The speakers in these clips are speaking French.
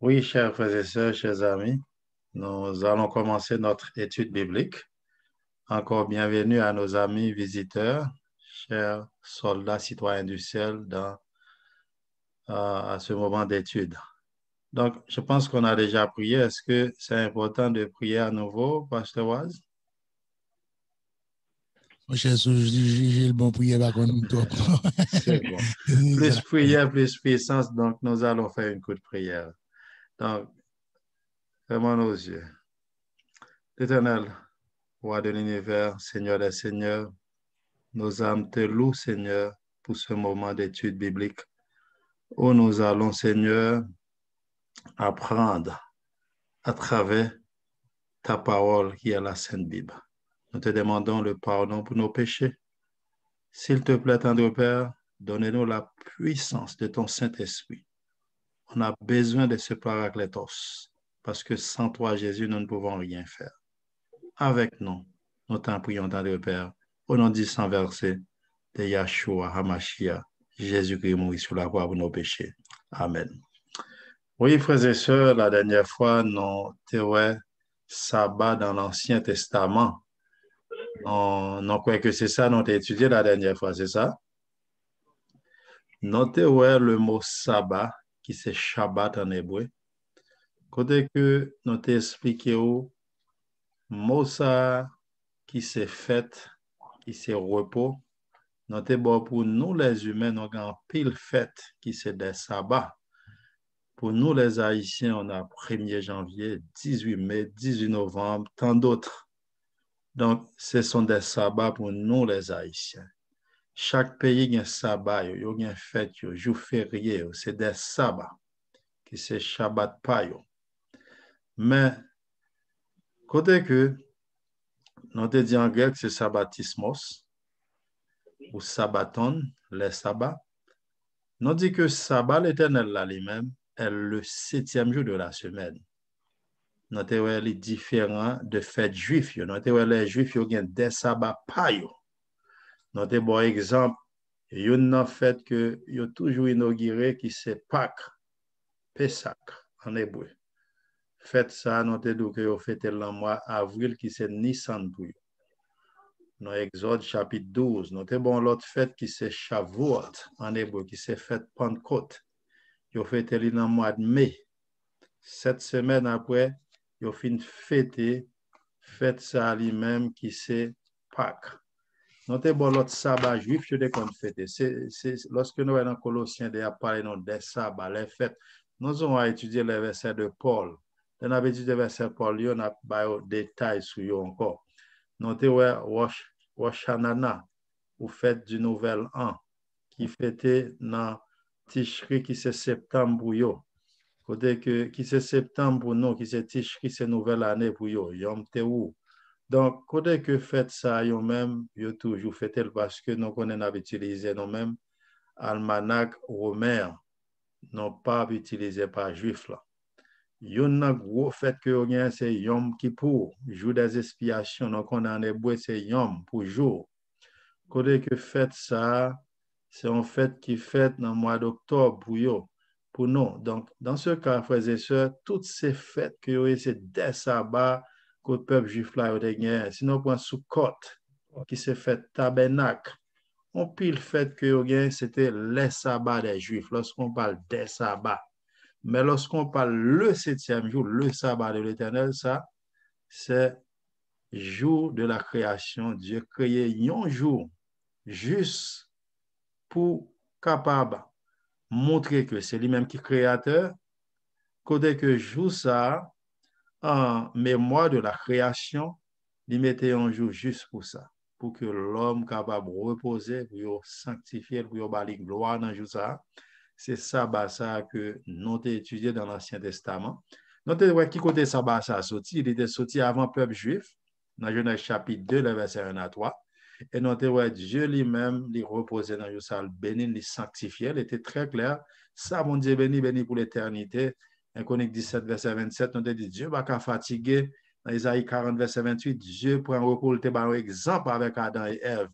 Oui, chers frères et sœurs, chers amis, nous allons commencer notre étude biblique. Encore bienvenue à nos amis visiteurs, chers soldats citoyens du ciel, à ce moment d'étude. Donc, je pense qu'on a déjà prié. Est-ce que c'est important de prier à nouveau, Pasteur Waz? Mon cher, j'ai le bon prière par contre toi. C'est bon. C'est Plus ça. prière, plus puissance. Donc, nous allons faire une courte prière. Donc, fermons nos yeux. Éternel, Roi de l'univers, Seigneur des seigneurs, nos âmes te louent, Seigneur, pour ce moment d'étude biblique où nous allons, Seigneur, apprendre à travers ta parole qui est la Sainte Bible. Nous te demandons le pardon pour nos péchés. S'il te plaît, tendre Père, donne-nous la puissance de ton Saint-Esprit. On a besoin de ce paraclétos parce que sans toi, Jésus, nous ne pouvons rien faire. Avec nous, nous t'en prions, tendre Père, au nom du sang versé de Yahshua HaMashiach, Jésus-Christ mourit sur la croix pour nos péchés. Amen. Oui, frères et sœurs, la dernière fois, nous avons sabbat dans l'Ancien Testament. On croit que c'est ça, nous avons étudié la dernière fois, c'est ça? Notez le mot sabbat, qui c'est Shabbat en hébreu. Côté que nous avons expliqué où, mot ça qui c'est fête, qui c'est repos. Notez bon, pour nous les humains, nous avons pile fête qui c'est des sabbats. Pour nous, les Haïtiens, on a 1er janvier, 18 mai, 18 novembre, tant d'autres. Donc, ce sont des sabbats pour nous, les Haïtiens. Chaque pays a un sabbat, il y a une fête, un jour férié, c'est des sabbats, qui c'est Shabbat Payo. Mais, côté que, nous te dit en grec, c'est sabbatismos, ou sabbaton, les sabbats. Nous dit que sabbat, l'éternel là lui-même, est le 7e jour de la semaine. Nous avons les différents de fêtes juifs. Nous avons les juifs qui ont des sabbats payo. Nous avons bon exemple, il y a une fête que ils ont toujours inauguré qui c'est Pâques, Pessah en hébreu. Fête ça, nous avons dit que vous fêtez le mois avril qui c'est Nissan pour eux. Dans Exode chapitre 12, nous avons bon l'autre fête qui c'est Shavuot en hébreu, qui c'est fête Pentecôte. Vous fêtez le mois de mai. 7 semaines après, vous fin fêter fête ça lui-même qui c'est Pâques. Notez bon l'autre sabbat juif, je déconne fêter. Lorsque nous sommes dans Colossiens, il y a parlé des sabbats, les fêtes. Nous avons étudié les versets de Paul. On a étudié les versets de Paul, on a des détails sur eux encore. Notez Rosh Hashanah, ou fête du nouvel an, qui fêtait dans Tishri, qui c'est septembre pour eux. Côté que, qui c'est septembre pour nous, qui c'est Tishri, c'est nouvelle année pour eux. Yom Teru. Donc, côté que fait ça, yo même, yo toujours fait parce que nous connaissons utilisé nous-mêmes almanach romain, non pas utilisé par juif là. Yon gros fait que yon c'est Yom Kippour, jour des expiations, donc on en hébreu c'est Yom pour jour. Côté que fait ça, c'est un fête qui fait dans le mois d'octobre pour yo, pour nous. Donc, dans ce cas, frères et sœurs, toutes ces fêtes que yo c'est des sabbats que le peuple juif là a gagné. Sinon, on prend Sukkot, qui s'est fait tabernacle. On pile fait que yo gagné, c'était les sabbats des juifs, lorsqu'on parle des sabbats. Mais lorsqu'on parle le 7e jour, le sabbat de l'éternel, ça, c'est jour de la création. Dieu créé un jour juste pour capable montrer que c'est lui-même qui est créateur, côté que jour ça, en mémoire de la création, il mettait un jour juste pour ça, pour que l'homme capable de reposer, pour sanctifier, pour bali gloire dans jour ça. C'est sabbat ça que nous avons étudié dans l'Ancien Testament. Nous avons qui côté sabbat ça sorti, il était sorti avant le peuple juif, dans Genèse chapitre 2, le verset 1 à 3. Et nous avons Dieu lui-même, il reposait dans jour ça, le béni, il sanctifiait, il était très clair. Ça, mon Dieu béni, béni pour l'éternité. En Chronique 17, verset 27, nous avons dit Dieu va pas fatiguer. Dans Isaïe 40, verset 28, Dieu prend repos, il un exemple avec Adam et Ève.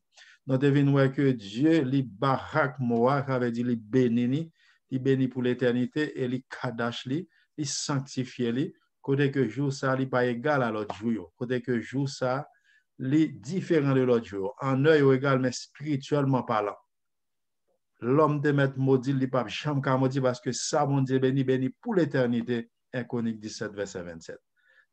Nous devons que Dieu, li barak moa, avait dit li béni pour l'éternité et li kadash li, il sanctifie li, côté que jour ça li pas égal à l'autre jour, côté que jour ça li différent de l'autre jour, en œil égal mais spirituellement parlant. L'homme de mettre maudit, li pas jamais ka maudit parce que ça mon Dieu béni pour l'éternité. 1 Chronique 17 verset 27.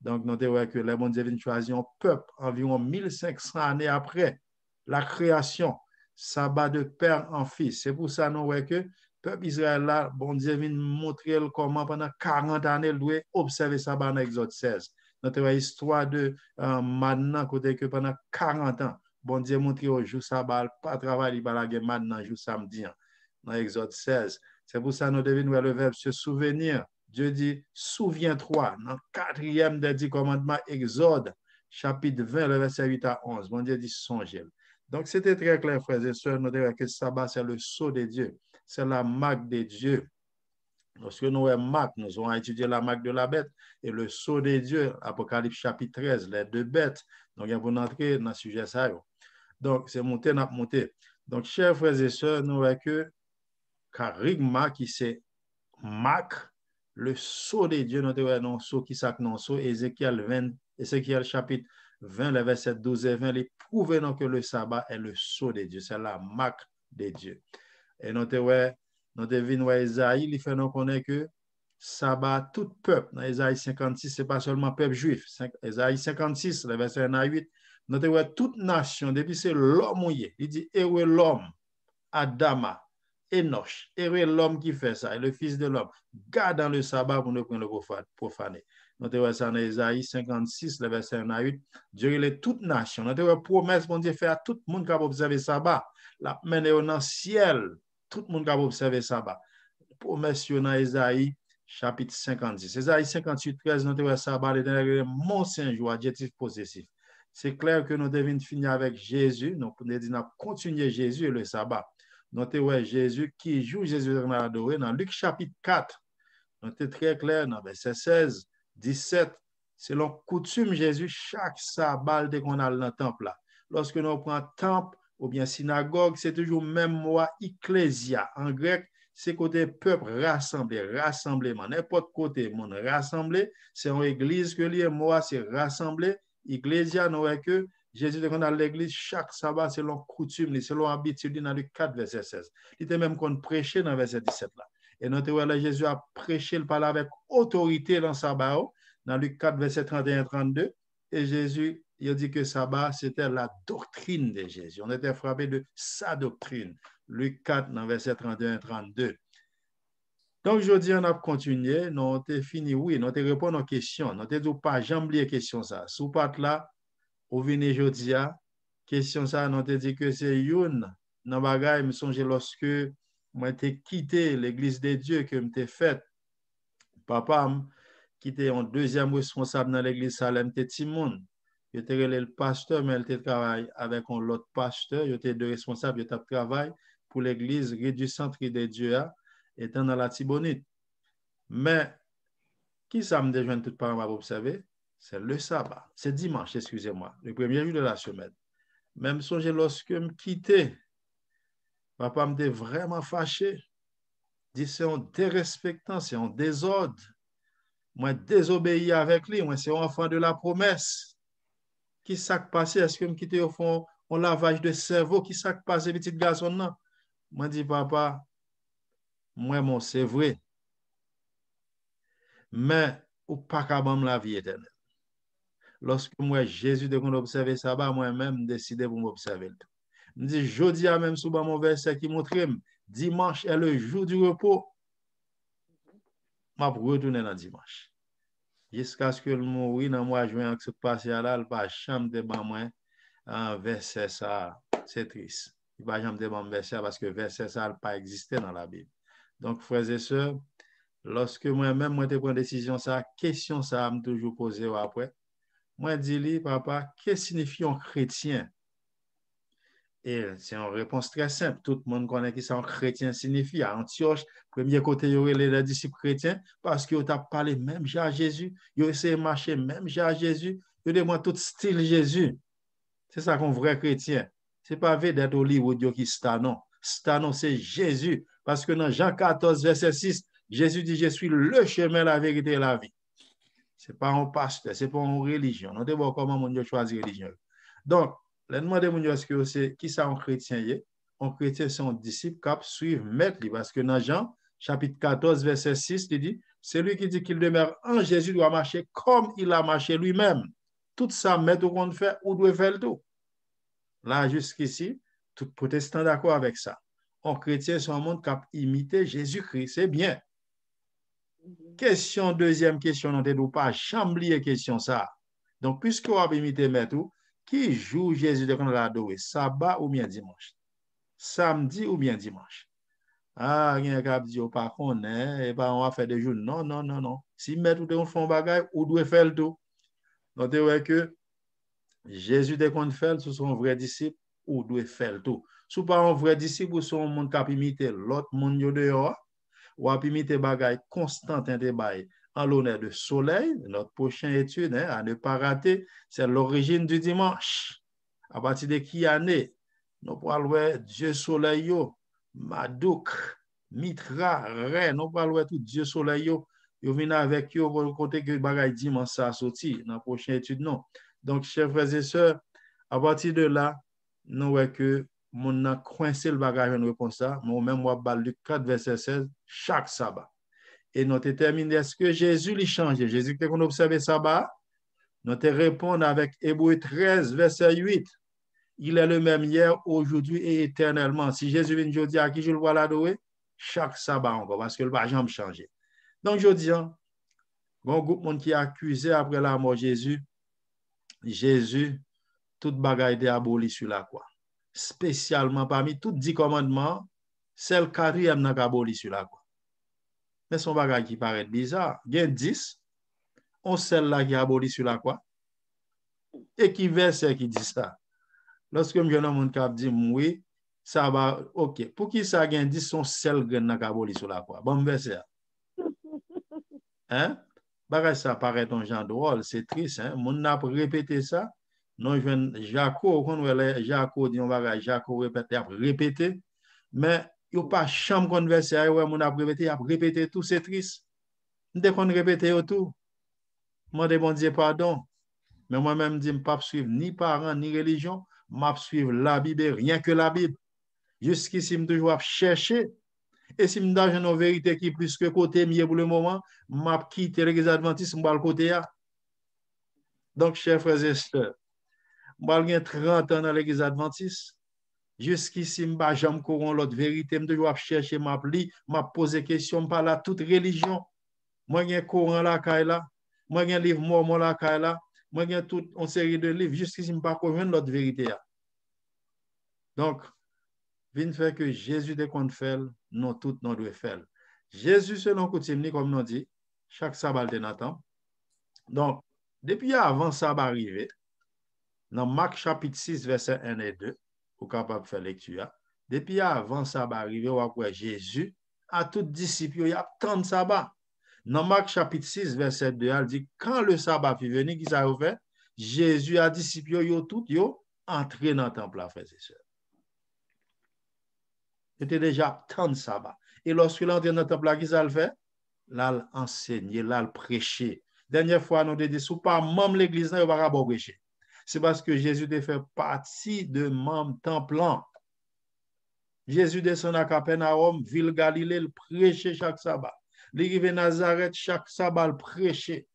Donc nous voyons que les bon Dieu vient choisir un peuple environ 1500 années après la création, sabbat de père en fils. C'est pour ça nous voyons que peuple Israël là, bon Dieu vient montrer comment pendant 40 années il doit observer sabbat dans Exode 16. Notre histoire de maintenant côté que pendant 40 ans, bon Dieu montre au jour sabbat pas travailler pas la guerre maintenant jour samedi dans Exode 16. C'est pour ça nous devons le verbe se souvenir. Dieu dit, souviens-toi, dans le 4e des 10 commandements, Exode, chapitre 20, le verset 8 à 11. Bon Dieu dit, songez. Donc, c'était très clair, frères et sœurs, nous devons que le sabbat, c'est le sceau de Dieu. C'est la marque de Dieu. Lorsque nous avons marque, nous allons étudier la marque de la bête et le sceau de Dieu, Apocalypse chapitre 13, les deux bêtes. Donc, il faut entrer dans le sujet ça. Donc, c'est monté, n'a monté. Donc, chers frères et sœurs, nous voyons que Karigma, qui c'est marque, le sceau de Dieu, nous avons un sceau qui s'appelle non sceau, Ézéchiel chapitre 20, les versets 12 et 20, les prouver que le sabbat est le sceau de Dieu, c'est la marque de Dieu. Et nous devons Esaïe, il fait nous connaître que sabbat, tout peuple, dans Esaïe 56, ce n'est pas seulement peuple juif. Esaïe 56, le verset 1 à 8, nous devons toute nation, depuis c'est l'homme mouillé, il dit, et où est l'homme, Adama, Enoch, et l'homme qui fait ça, et le fils de l'homme, garde dans le sabbat pour ne pas le profaner. Nous avons ça dans Isaïe 56, le verset 1 à 8. Dieu est toute nation. Nous avons promesse, bon Dieu, fait à tout le monde qui a observé le sabbat. La main est dans le ciel. Tout le monde qui a observé le sabbat. Promesse dans Isaïe chapitre 56. Isaïe 58, 13, nous avons le sabbat, l'éternel, mon Saint-Jour, adjectif possessif. C'est clair que nous devons finir avec Jésus. Nous devons continuer Jésus et le sabbat. Notez ouais, Jésus qui joue Jésus dans adoré dans Luc chapitre 4. Notez très clair dans verset 16, 17. Selon coutume Jésus, chaque sabbat dès qu'on a dans le temple là. Lorsque nous prenons temple ou bien synagogue, c'est toujours même mot ecclésia. En grec, c'est côté peuple rassemblé, rassemblement. N'importe côté, monde rassemblé, c'est une église que lié mot c'est rassemblé. Ecclésia, nous voyons que Jésus, quand on a l'église, chaque sabbat, selon coutume, selon habitude, dans le 4, verset 16. Il était même qu'on prêchait dans verset 17 là. Et notre là, Jésus a prêché le parler avec autorité dans le sabbat, dans le 4, verset 31-32. Et Jésus, il a dit que sabbat, c'était la doctrine de Jésus. On était frappé de sa doctrine. Luc 4, dans verset 31-32. Donc, aujourd'hui, on a continué. Nous avons fini, oui, nous avons répondu aux questions. Nous n'avons pas jamais oublié les questions. Ça. Sous pat là, ou venez aujourd'hui, question ça, nous te dit que c'est une dans bagay, me songe lorsque moi t'ai quitté l'église de Dieu que m'te fait. Papa qui était un deuxième responsable dans l'église Salem, t'es Timon. Il était le pasteur, mais il était travaillé avec un autre pasteur. Il était deux responsables, il était travail pour l'église du centre de Dieu, étant dans la Tibonite. Mais qui ça me déjoint tout par pour observer? C'est le sabbat. C'est dimanche, excusez-moi, le premier jour de la semaine. Même songe lorsque je me quittais, papa me était vraiment fâché. Dit c'est un dérespectant, c'est un désordre. Moi, désobéi avec lui, moi, c'est un enfant de la promesse. Qui s'est passé? Est-ce que je me quittais au fond un lavage de cerveau? Qui s'est passé, petit garçon? Non. Moi, dit papa, moi, mon, c'est vrai. Mais, ou pas qu'à la vie éternelle. Lorsque moi, Jésus, de qu'on observe ça, moi-même, décidé pour m'observer. Je dis, jeudi, même sous mon verset qui montre, dimanche est le jour du repos. Je vais retourner dans dimanche. Jusqu'à ce que le mourir dans moi, je vais se passer là, il va jamais de moi un verset ça, c'est triste. Il va jamais de moi verset parce que verset ça n'a pas existé dans la Bible. Donc, frères et sœurs, lorsque moi-même, moi, je prends une décision, ça, question ça, me toujours posé après. Moi, dis-lui, papa, qu'est-ce que signifie un chrétien? Et c'est une réponse très simple. Tout le monde connaît qui un chrétien signifie. À Antioche, premier côté, il y aurait les disciples chrétiens parce qu'ils ont parlé même à Jésus. Ils ont essayé de marcher même à Jésus. Ils ont demandé tout style Jésus. C'est ça qu'on vrai chrétien. Ce n'est pas vrai d'être Hollywood qui stanon. Stanon, c'est Jésus. Parce que dans Jean 14, verset 6, Jésus dit, je suis le chemin, la vérité et la vie. Ce n'est pas un pasteur, ce n'est pas une religion. Nous devons comment mon Dieu choisit religion. Donc, les demander mon Dieu, est-ce que c'est qui ça un chrétien est? Un chrétien, c'est un disciple qui suit maître. Parce que dans Jean, chapitre 14, verset 6, il dit, celui qui dit qu'il demeure en Jésus doit marcher comme il a marché lui-même. Tout ça, maître qu'on fait, ou doit faire le tout. Là, jusqu'ici, tout protestant d'accord avec ça. Un chrétien, c'est un monde qui a imité Jésus-Christ. C'est bien. Question, deuxième question, non, de pas chamblier question ça. Donc, puisque vous avez imité maître, qui joue Jésus de qu'on l'a adoré? Sabbat ou bien dimanche? Samedi ou bien dimanche? Ah, il y a un qui dit, pas qu'on est, et pas on va faire des jours. Non, non, non, non. Si maître ou font bagage, ou doit faire le tout. Donc, c'est que Jésus, dès qu'on fait, ce sont vrais disciples, ou doit faire le tout. Si pas un vrai disciple, ou son monde qui a imité l'autre monde dehors, ou à imiter bagay Constantin Débaye en l'honneur de soleil. Notre prochaine étude à ne pas rater, c'est l'origine du dimanche. À partir de qui année? Nous parlons Dieu soleil, Madouk, Mitra, Ré, nous parlons tout Dieu soleil, vous venez avec eux pour le côté que bagay dimanche ça sorti dans la prochaine étude, non. Donc, chers frères et sœurs, à partir de là, nous voyons que mon a coincé le bagage en réponse ça, moi-même, moi, Luc 4, verset 16, chaque sabbat. Et nous déterminons, est-ce que Jésus lui changé? Jésus, qu'on observe sabbat, nous te répondons avec Hébreux 13, verset 8. Il est le même hier, aujourd'hui et éternellement. Si Jésus vient aujourd'hui à qui je le vois l'adorer, chaque sabbat encore, parce que le va jamais changer. Donc, je dis, un groupe monde qui a accusé après la mort de Jésus, toute bagaille est aboli sur la croix. Spécialement parmi tous 10 commandements, c'est le quatrième qui est aboli sur la croix. Mais son bagage qui paraît bizarre. Il y a 10, on celle là qui est aboli sur la croix. Et qui verset qui dit ça? Lorsque je dis mon cap dit oui, ça va, ok. Pour qui ça gagne 10 son celle qui est aboli sur la croix? Bon verset. Hein? Bagage ça paraît un genre drôle, c'est triste. Hein? Mon n'a répété ça. Non, je viens Jaco, quand on Jaco dit on va Jaco répéter, mais il n'y a pas chambre conversée, on a répété tout, c'est triste. Dès qu'on répète tout, moi de bon Dieu pardon, mais moi-même je ne pas suivre ni parents ni religion, je suivre la Bible, rien que la Bible. Jusqu'ici, je toujours chercher. Et si je me donne une vérité qui est plus que côté mieux pour le moment, je quitte l'église adventiste, je vais le côté. Donc, chers frères et sœurs, je vais 30 ans dans l'église adventiste. Jusqu'ici, je ne jamais courir l'autre vérité, je toujours chercher, je vais poser des questions par la toute religion. Moi, j'ai un courant là, moi, j'ai un livre mormon là, moi, j'ai toute une série de livres, jusqu'ici, je ne pas connaître l'autre vérité. Donc, vient faire que Jésus, dès qu'on fait, nous tous, nous devons faire. Jésus, selon coutume, comme nous dit, chaque sabbat de notre. Donc, depuis avant sabbat arrivé, dans Marc chapitre 6, verset 1 et 2, pour capable de faire lecture, depuis avant sabbat arrivé, on voit Jésus, à tous disciples, il y a tant de sabbat. Dans Marc chapitre 6, verset 2, elle dit, quand le sabbat fut venu, qui s'est fait? Jésus a disciples, yo tout, yo, entré dans le temple, frères et sœurs. C'était déjà tant de sabbat. Et lorsqu'il est entré dans le temple, là, qui s'est fait? Là, il enseignait, là, il prêchait. Dernière fois, nous avons dit, si pas même l'église, il ne va pas prêcher. C'est parce que Jésus a fait partie de même temple. Jésus descend à Capernaum, ville Galilée, il prêchait chaque sabbat. Il arrive à Nazareth, chaque sabbat, il prêchait.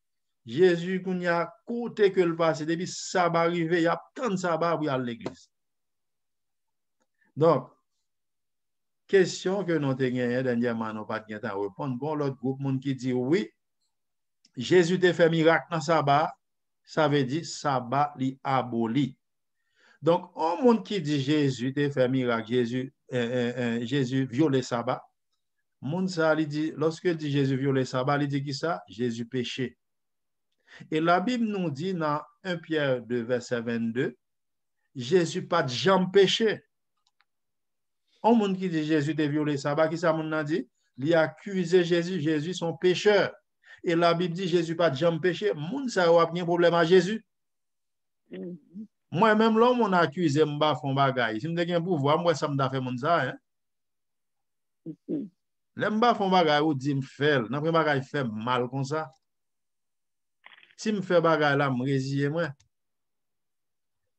Jésus, quand il y a côté que le passé, depuis sabbat arrivé, il y a tant de sabbat pour aller à l'église. Donc, question que nous avons gagné dernièrement, nous n'avons pas de temps à répondre. Bon, l'autre groupe, monde qui dit oui, Jésus a fait miracle dans le sabbat, ça veut dire sabbat li aboli. Donc, un monde qui dit Jésus a fait miracle, Jésus viole le sabbat, monde ça lui dit, lorsque dit Jésus viole le sabbat, il dit qui ça? Jésus péché. Et la Bible nous dit dans 1 Pierre 2, verset 22, Jésus pas de jamais péché. Un monde qui dit Jésus a violé le sabbat, qui ça monde a dit? Il a accusé Jésus son pécheur. Et la Bible dit Jésus pas de jamais péché. Moun ça a un problème à Jésus. Moi-même, l'homme, on a accusé m'ba font bagay. Si m'de gen pouvoir, moi, ça m'da fait moun ça, hein. L'aime pas font bagay ou dit me fait, n'a pas bagay fait mal comme ça. Si me fait bagay là, me résiller moi.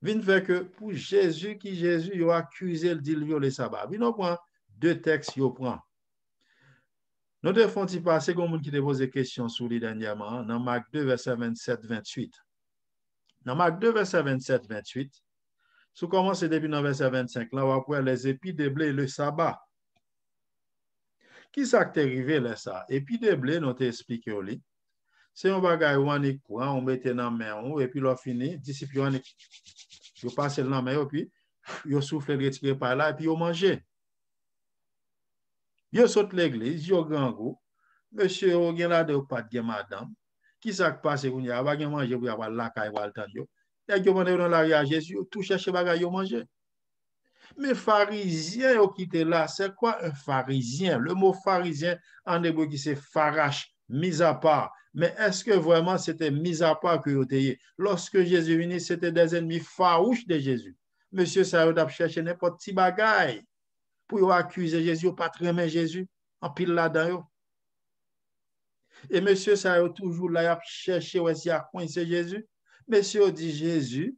Vin fait que pour Jésus qui Jésus il a accusé le dit violer sabbat. Vin on prend deux textes yo prend. Nous devons y passer comme monde qui te pose des questions sur les dernièrement dans Marc 2 verset 27-28. Dans Marc 2 verset 27-28, si vous commencez depuis dans verset 25 là, on va voir les épis de blé le sabbat. Qui ça qui est arrivé là ça? Épis de blé nous t'expliqué au lit. C'est un bagage où on est courant, on mette dans la main et puis l'on fini, disciple on yo passe dans la main et puis yo souffle retiré par là et puis yo manger. Yo saute l'église, yo grand goût. Monsieur yo gen là de pas de madame. Qui ça qui passe qu'on y a pas gen manger pour avoir la caille pour attendre yo. Et yo mande dans la Jésus, tout chercher bagage yo manger. Mais pharisien yo qui était là, c'est quoi un pharisien? Le mot pharisien en hébreu qui c'est farash, mis à part. Mais est-ce que vraiment c'était mis à part que vous étiez? Lorsque Jésus venait, c'était des ennemis farouches de Jésus. Monsieur, ça a cherché n'importe qui bagaille pour accuser Jésus, pas très bien Jésus, en pile là-dedans. Et monsieur, ça a toujours là, a cherché où est-ce a coincé Jésus. Monsieur dit Jésus,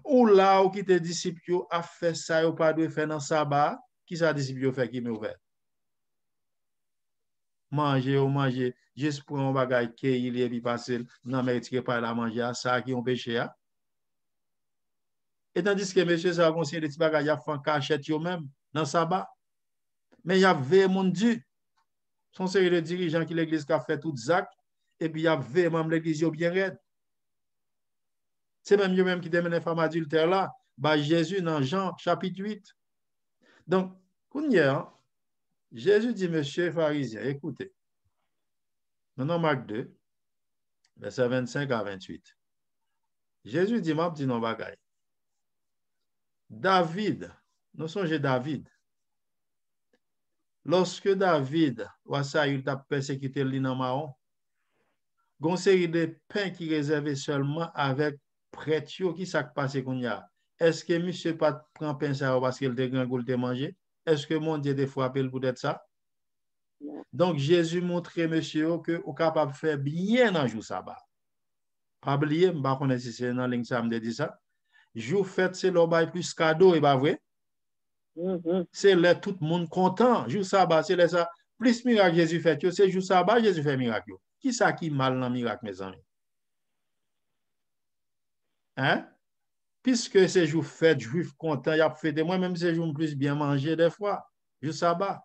ou là où qui te disciple a fait ça, ou pas de faire dans sabbat, qui ça disciple fait qui me ouvert? Manger ou manger, juste pour un bagage qui est puis passer, non, mais tu pas la manger, ça qui est un péché. Et tandis que monsieur, ça a conseillé des petits bagages, il a fait cachette eux-même dans sabbat. Mais il y avait mon Dieu. Son série de dirigeants qui l'église qui a fait tout Zach, et puis il y avait même l'église bien raide. C'est même eux-mêmes qui démenent les femmes adultères là, bah Jésus dans Jean chapitre 8. Donc, Jésus dit, monsieur pharisien, écoutez, dans Marc 2, verset 25 à 28. Jésus dit, m'a dit non bagay. David, nous songez David. Lorsque David, il a persécuté l'Inamaon, gon série de pain qui réservé seulement avec prêtre qui s'est passé qu'on y a. Est-ce que monsieur pas prend pain ça parce qu'il te grand goût de manger? Est-ce que mon Dieu te frappé pour être ça? Donc Jésus montrait monsieur que vous capable de faire bien dans jour sabbat. Pas oublier, m'pa connaître si c'est dans ligne ça me dit ça. Jour fête c'est le bail plus cadeau et pas vrai? C'est là tout le monde content. Jour sabbat c'est là ça plus miracle Jésus fait, c'est jour sabbat Jésus fait miracle. Qui ça qui mal dans miracle mes amis? Hein? Puisque c'est jour fête, juif content, il a fêté moi-même c'est jour plus bien manger des fois. Jour sabbat.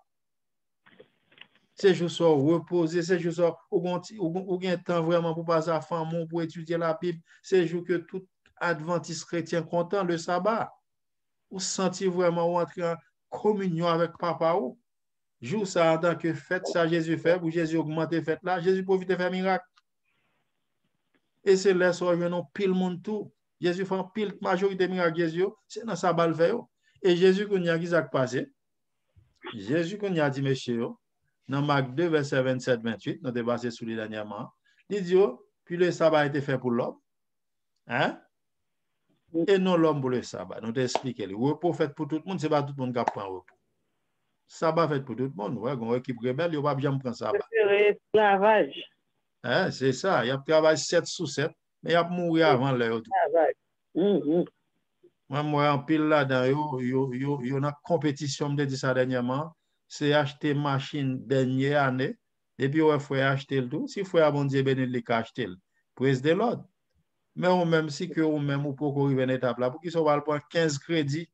C'est jour soit reposer, c'est jour soit ou gain temps vraiment pour passer à femme pour étudier la Bible, c'est jour que tout adventiste chrétien content le sabbat. Ou sentir vraiment ou entrer en communion avec papa ou. Jour ça en tant que fête ça Jésus fait, ou Jésus augmente fête là, Jésus profite de faire miracle. Et c'est là so non pile monde tout. Jésus fait pile majorité miracle Jésus, c'est dans sabbat le fait. Et Jésus qu'on y a qui s'est passé? Jésus qu'on y a dit monsieur dans Marc 2 verset 27-28, nous avons basé sur les dernièrement, il dit puis le sabbat a été fait pour l'homme. Hein? Et non l'homme pour le sabbat. Nous t'expliquons. Le repos fait pour tout le monde, c'est pas tout le monde qui prend repos. Sabbat fait pour tout le monde. Ouais, une équipe rebelle, il ne va pas jamais prendre sabbat. Esclavage. Hein? C'est ça. Il y a travaillé 7 sur 7, mais il y a mourir avant l'heure. Moi, en pile là-dedans, il y a une compétition, je me dis ça dernièrement, c'est acheter machine dernière année, et puis il faut acheter le tout. Si il faut bon Dieu béni, il faut acheter le. Prise de l'ordre. Mais on même si que on même ou pour arriver à une étape là, pour qu'ils soient pour 15 crédits,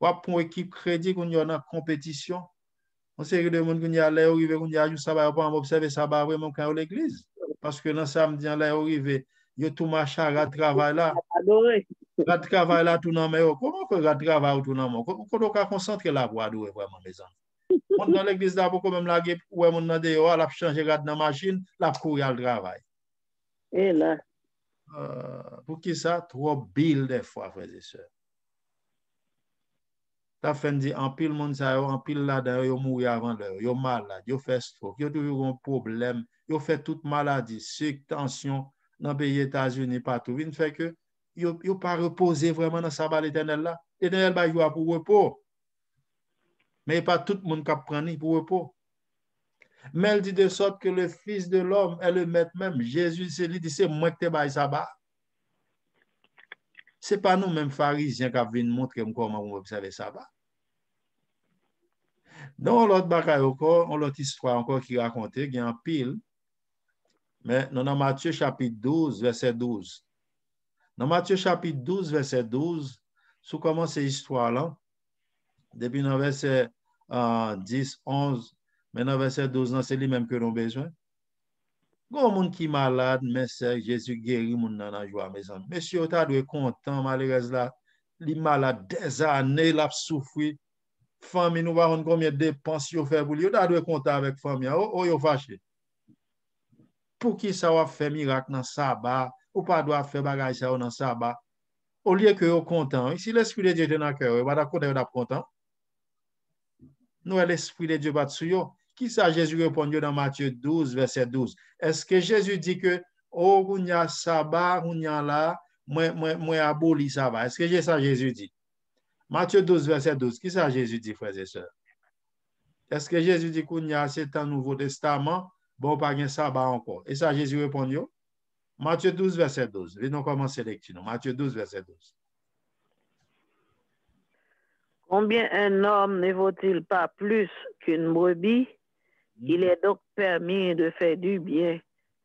ou pour une équipe crédit qu'on y a dans compétition. On sait que les gens qui allaient arriver, qu'on y a juste ça va pas observer ça va vraiment quand l'église. Parce que dans samedi, on là arrivé, il y a tout machin à travail là. La travail là tout dans mais comment que la travail tout dans moi comment on peut concentrer la voix de vraiment mes amis on dans l'église là pour même la ouais mon dans dehors la changer garde dans machine la courir al travail et là pour qui ça trop bill des fois frères et sœurs ta fin dit en pile monde ça en pile là dedans yo mourir avant l'heure yo malade yo fait stroke yo toujours un problème yo fait toute maladie sucre tension dans pays États-Unis partout il fait que yo pas reposer vraiment dans sabbat l'éternel là l'éternel va jouer pour repos Mais pas tout le monde qui prend pour repos. Mais elle dit de sorte que le Fils de l'homme est le maître même. Jésus, lui dit, c'est moi qui te baille sabbat. Ce n'est pas nous, même pharisiens, qui viennent montrer comment on observe sabbat. Donc, l'autre bagaille encore, on l'autre histoire encore qui raconte, il y a un pile. Mais dans Matthieu chapitre 12, verset 12. Dans Matthieu chapitre 12, verset 12, sous comment cette histoire-là, depuis dans verset 10, 11, mais dans verset 12, c'est lui-même que nous avons besoin. Il y a un monde qui est malade, mais c'est Jésus guérit mon dans la joie, mes amis. Monsieur, tu dois être content, malheureusement, il est malade des années, il a souffert. Famille, nous voyons combien de dépenses il fait pour lui. Tu dois être content avec la famille. Oh, il fâché. Pour qui ça va faire miracle dans le sabbat, ou pas doit faire bagage ça dans le sabbat, au lieu que vous content. Si l'Esprit de Dieu est dans le cœur, vous êtes content. Nous, l'Esprit de Dieu va dessus. Qui ça Jésus répond dans Matthieu 12, verset 12? Est-ce que Jésus dit que, oh, on y a sabbat, on y a là, moi aboli sabbat? Est-ce que ça Jésus dit? Matthieu 12, verset 12. Qui ça Jésus dit, frères et sœurs? Est-ce que Jésus dit qu'on y a c'est un Nouveau Testament? Bon, pas de sabbat encore. Et ça Jésus répond, Matthieu 12, verset 12. Venons commencer la lecture. Matthieu 12, verset 12. Combien un homme ne vaut-il pas plus qu'une brebis? Il est donc permis de faire du bien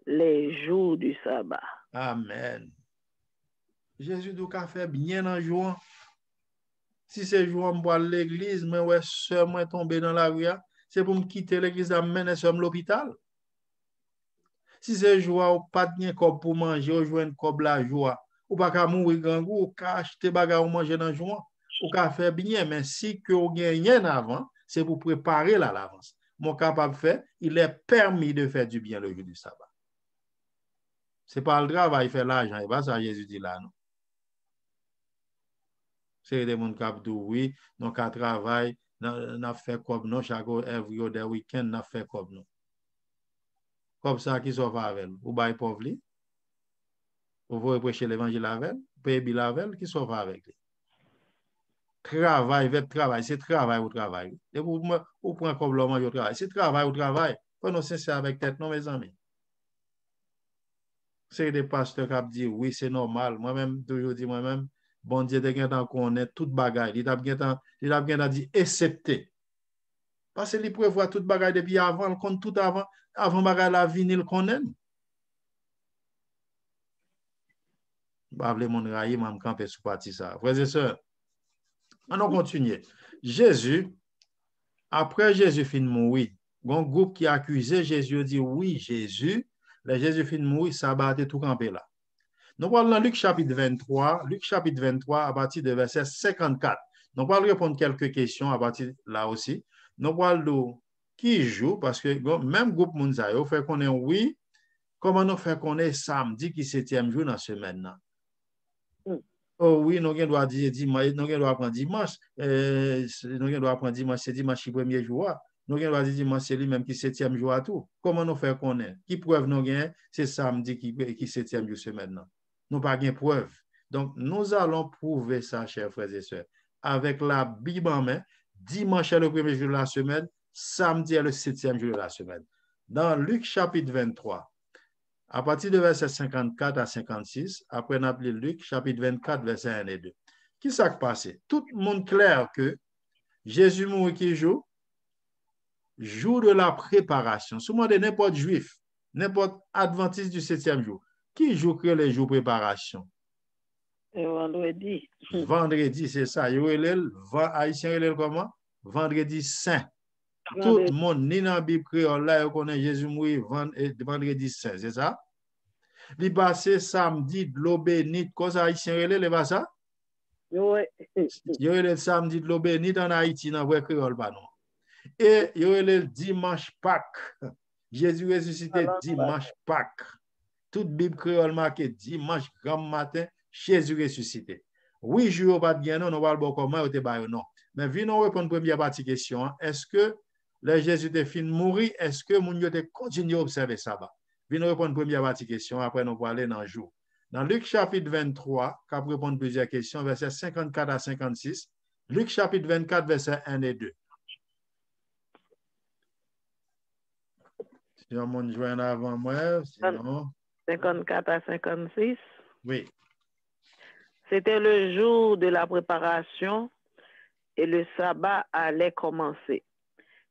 les jours du sabbat. Amen. Jésus doit faire bien en jouant. Si c'est jour on boit l'église, mais ouais, soeur, moi tomber dans la rue, c'est pour me quitter l'église, amener soeur à l'hôpital. Si c'est joie, ou pas de corps pour manger, ou jouer une corps la joie, ou pas qu'à mourir grand goût, ou qu'à acheter bagarre ou manger dans le joie, ou qu'à faire bien, mais si que vous gagnez avant, c'est pour préparer à l'avance. Mon capable de faire, il est permis de faire du bien le jour du sabbat. Ce n'est pas le travail, faire l'argent, et pas ça Jésus dit là, non. C'est des gens qui disent oui, nous travaillons, nous faisons comme nous, chaque every other weekend, nous faisons comme nous. Comme ça, qui sont avec vous? Vous baillez pauvre, vous voulez prêcher l'évangile avec vous, payer avec qui sont avec lui. Travail, c'est travail ou travail. Et vous prenez comme l'homme au travail, c'est travail ou travail. Prenons c'est avec tête, non, mes amis. C'est des pasteurs qui disent oui, c'est normal. Moi-même, toujours dit moi-même, bon Dieu, de temps qu'on est toute bagaille. Il a bien dit accepter. Parce qu'il prévoit toute bagaille depuis avant, compte tout avant bagaille la vie, il connaît. Bah, mon raï, m'a campé sous parti ça. Frères et sœurs, on continue. Jésus, après Jésus fin mourir, un groupe qui accusait Jésus dit oui, Jésus, le Jésus fin mourir, ça battait tout campé là. Nous parlons dans Luc chapitre 23, à partir de verset 54. Nous allons répondre quelques questions à partir de là aussi. Nous allons de qui joue, parce que même groupe Mounzaïo fait qu'on est oui, comment nous fait qu'on est samedi qui 7e jour dans la semaine. Oh oui, nous devons dire dimanche, nous devons apprendre dimanche, c'est dimanche le premier jour. Nous devons dire dimanche, c'est lui-même qui 7e jour à tout. Comment nous fait qu'on est? Qui preuve nous gagne, c'est samedi qui 7e jour semaine. Nous pas de preuve. Donc, nous allons prouver ça, chers frères et sœurs, avec la Bible en main. Dimanche est le premier jour de la semaine, samedi est le 7e jour de la semaine. Dans Luc chapitre 23, à partir de verset 54 à 56, après on a appelé Luc chapitre 24, verset 1 et 2. Qui s'est passé? Tout le monde clair que Jésus mourit qui joue de la préparation. Souvent de n'importe juif, n'importe adventiste du 7e jour. Qui joue que les jours de préparation? Vendredi. Vendredi, c'est ça. Haïtien, il est comment? Vendredi saint. Tout le monde, ni dans la Bible créole, là, il connaît Jésus mourir vendredi saint, c'est ça? Il passe samedi de l'eau bénite, cause Haïtien, il est pas ça? Oui. Il est le samedi de l'eau bénite en Haïti, dans le créole, pas non. Et il est le dimanche Pâques. Jésus ressuscité dimanche Pâques. Toute Bible créole marqué dimanche grand matin, Jésus ressuscité. Oui, je ne pas de gain, non, on va le comment ou te non. Mais venons répondre première partie question. Est-ce que le Jésus te fin mourir? Est-ce que mon Dieu te continue à observer ça? Venons répondre première partie question. Après, nous allons aller dans le jour. Dans Luc chapitre 23, qui répondre plusieurs questions, versets 54 à 56. Luc chapitre 24, versets 1 et 2. Si on monte joindre avant moi, sinon. 54 à 56. Oui. C'était le jour de la préparation et le sabbat allait commencer.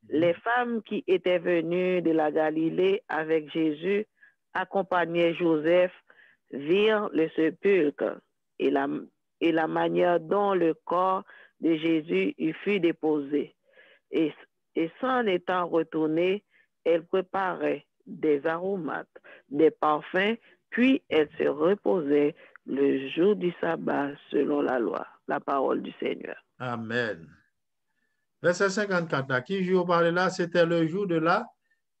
Les femmes qui étaient venues de la Galilée avec Jésus accompagnaient Joseph, virent le sépulcre et la manière dont le corps de Jésus y fut déposé. Et s'en étant retournées, elles préparaient des aromates, des parfums, puis elles se reposaient le jour du sabbat selon la loi, la parole du Seigneur. Amen. Verset 54, là, qui jour parlait là, c'était le jour de la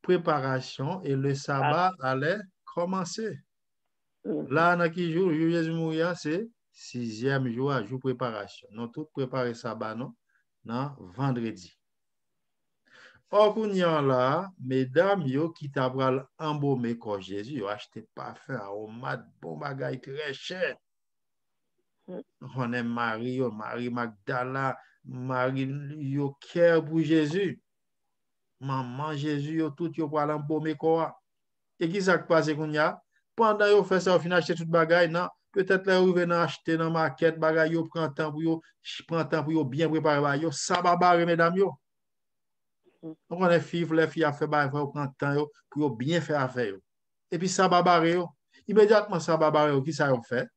préparation et le sabbat allait commencer. Là, dans qui jour, Jésus mourir, c'est 6e jour, à jour préparation. Nous tout préparé sabbat, non? Vendredi. Or, qu'on y a là, mesdames, yo qui t'a pral embaumer corps Jésus, yo acheté parfum, aromate, bon bagay très cher. On est Marie, Marie Magdala, Marie yo cœur pour Jésus. Maman Jésus, yo tout yo pral embaumer corps. Et qui ça qui passe qu'on y a? Pendant yo fait ça, au final acheter tout bagay, non? Peut-être là, vous venez acheter dans market bagay, yo prend temps pour yo bien préparer, yo ça va barrer, mesdames, yo. On a les filles a fait barrer, yo prend temps pour bien faire affaire. Et puis ça va barrer, yo. Immédiatement ça va barrer, qui ça yo fait?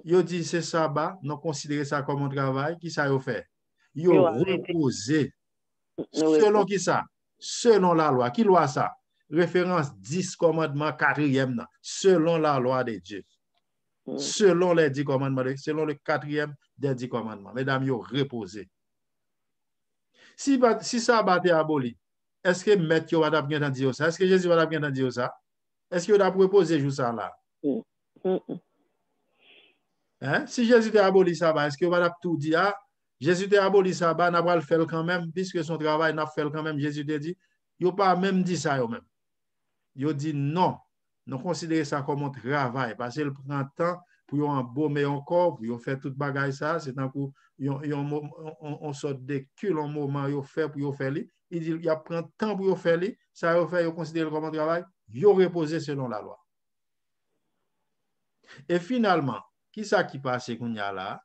Yo dit c'est sabbat, non considérer ça comme un travail, qui ça yo fait? Yo reposer. Selon qui ça? Selon la loi. Qui loi ça? Référence 10 commandements 4e, selon la loi de Dieu. Selon les 10 commandements, selon le 4e des 10 commandements. Mesdames, yo reposer. Si ça va être aboli, est-ce que maître yo va bien dire ça? Est-ce que Jésus va bien dire ça? Est-ce que va reposer jour ça là? Hein? Si Jésus t'a aboli ça, est-ce que va tout dire? Ah, Jésus t'a aboli ça, n'a pas le faire quand même, puisque son travail n'a fait quand même. Jésus t'a dit, il n'a pas même dit ça yo même. Il dit non, nous considérons ça comme un travail, parce qu'il prend temps pour embaumer encore, pour faire tout bagage ça, c'est un coup, on sort de cul un moment, il fait pour faire lui. Il dit, il prend temps pour faire lui, ça il fait, il considère comme un travail, il reposer selon la loi. Et finalement, qui ça qui passe qu'on y a là?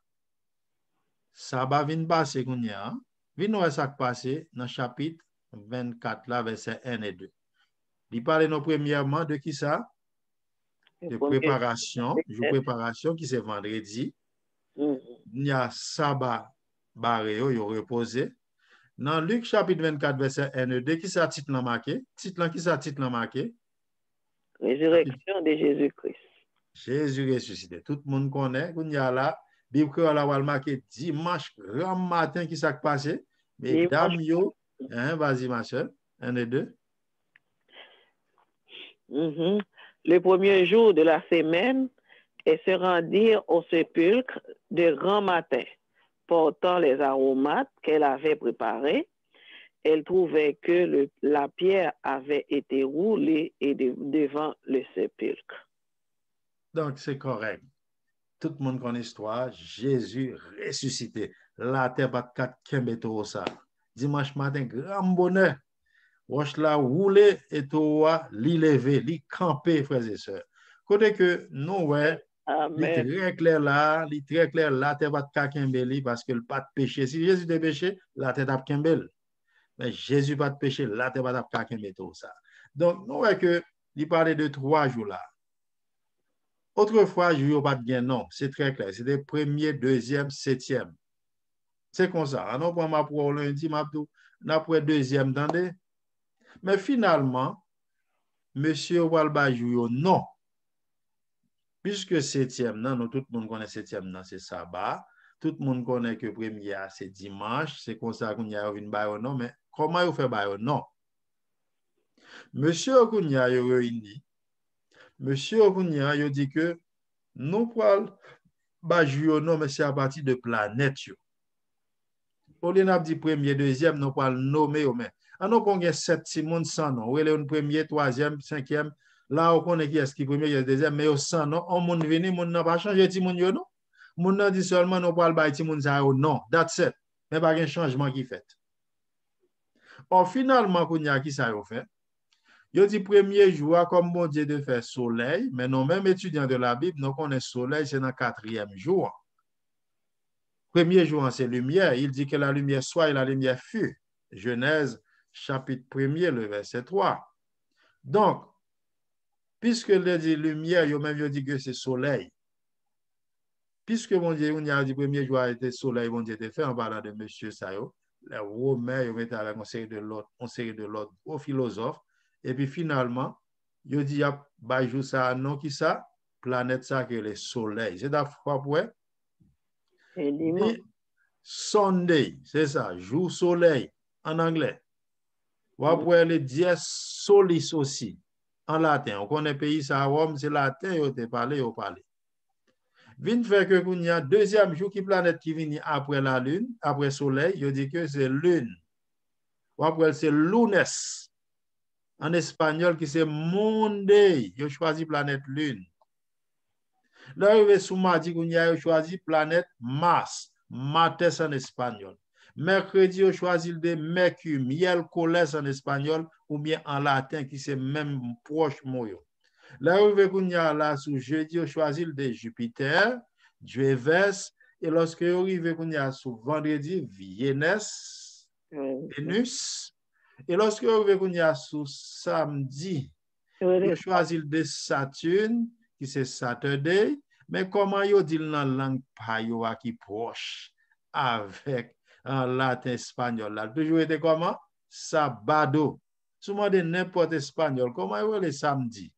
Ça va venir passer qu'on y a. Venez ça qui passe dans le chapitre 24, là, verset 1 et 2. Il parle nous premièrement de qui ça? De préparation, jour préparation qui c'est vendredi. Il y a sabbat barré, il reposé. Dans Luc chapitre 24, verset 1 et 2, qui ça titre marqué? Titre qui ça titre marqué? Résurrection de Jésus-Christ. Jésus ressuscité. Tout le monde connaît. Il y a là, Bible que la va marqué dimanche grand matin qui s'est passé. Mesdames, yo, hein, vas-y ma soeur, 1 et 2. Le premier jour de la semaine, elles se rendirent au sépulcre de grand matin, portant les aromates qu'elle avait préparés. Elle trouvait que la pierre avait été roulée et devant le sépulcre. Donc, c'est correct. Tout le monde connaît l'histoire. Jésus ressuscité. La terre bat 4 km ça. Dimanche matin, grand bonheur. Roche la roulé et toi, li levé, li campé, frères et sœurs. Côté que nous, ouais, li très clair là, terre bat 4 km parce que le pas de péché. Si Jésus de péché, la terre bat kembel. Mais Jésus pas de péché, la terre bat 4 km ça. Donc, nous, ouais, que, il parlait de 3 jours là. Autrefois, je n'ai pas de gain, non, c'est très clair. C'était premier, deuxième, septième. C'est comme ça. On prend ma pour lundi, ma pour deuxième, attendez. Mais finalement, monsieur Walba joue non. Puisque septième, non, tout le monde connaît septième, non, c'est sabbat. Tout le monde connaît que premier, c'est dimanche. C'est comme ça qu'on y a une baille non. Mais comment il fait baille non? Monsieur Okunya réuni. Monsieur Okunya, il dit que nous pouvons non, mais c'est à partir de planète. Au lieu de premier, deuxième, nous pouvons nommer. Nous avons 7 Simon sans nom. Nous avons premier, troisième, cinquième. Là, on connaît qui est-ce qui est premier, qui est deuxième, mais sans nom. On moun venu, moun n'a pas changé Timon yo non. Moun n'a dit seulement nous pouvons bailler Timon ça non. That's it. Mais pas un changement qui fait. Or, finalement, qu'on y a qui ça fait? Il dit premier jour, comme bon Dieu de faire soleil, mais nous, même étudiants de la Bible, nous connaissons soleil, c'est dans le 4e jour. Premier jour, c'est lumière. Il dit que la lumière soit et la lumière fut. Genèse, chapitre 1er, le verset 3. Donc, puisque il dit lumière, il même dit que c'est soleil. Puisque mon Dieu, on a dit premier jour a été soleil, mon Dieu était fait en parlant de monsieur Sayo, les Romains, ils mettaient avec une série de l'autre, aux philosophes. Et puis finalement, il dit, bah, jour ça, non, qui ça? Planète ça, que le soleil. C'est d'abord pour Sunday, c'est ça, jour soleil en anglais. Ou après le dies solis aussi en latin. On connaît pays ça, Rome, c'est latin, on te parlé, on parle. Vin fait que il y a deuxième jour qui planète qui vient après la lune, après soleil, il dit que c'est lune. Ou après c'est lunes. En espagnol qui c'est Monday, il choisi planète lune. Là, il est sous mardi qu'on y a choisi planète Mars, Martes en espagnol. Mercredi, on choisi de Mercure, miércoles en espagnol ou bien en latin qui c'est même proche moyo. Là, on y a là sous jeudi, on choisi de Jupiter, Jueves, et lorsque on arrive qu'on y a sous vendredi, Vénus, et lorsque on arrive qu'on y a sous samedi, on choisi de Saturne, qui c'est Saturday, mais comment yo dit dans la langue payo qui proche avec en latin espagnol là, toujours été comment? Sabado. Souvent de n'importe espagnol, comment yo le samedi?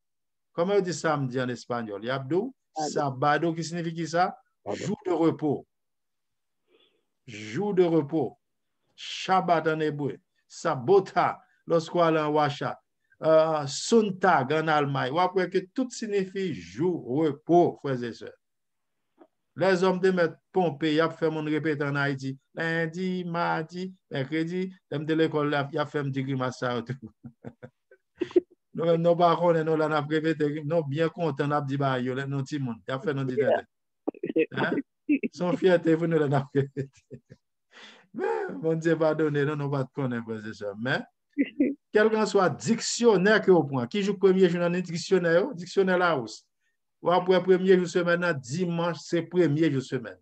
Comment on dit samedi en espagnol? Yabdou, sabado qui signifie ça? Jour de repos. Jour de repos. Shabbat en hébreu. Sabota, lorsqu'on est en Washa. Sonntag en Allemagne. Ou après que tout signifie jour, repos, frères et sœurs. Les hommes de mettre Pompé, ils ont fait mon répéter en Haïti. Lundi, mardi, mercredi, ils de l'école, ils ont fait mon grimace. Nous, nous, pas connaître, nous, là, nous, répété, nous, bien content, nous, dit, bah, yo, nous, petit monde, ils ont fait, nous, dit, hein? Son fierté, vous, nous, l'avons répété. Mais, mon Dieu, pardonnez, nous, nous, pas connaître, frères et sœurs. Mais, quel que soit dictionnaire que vous prenez, qui joue premier jour dans le dictionnaire la hausse. Ou après premier jour semaine, dimanche, c'est premier jour semaine.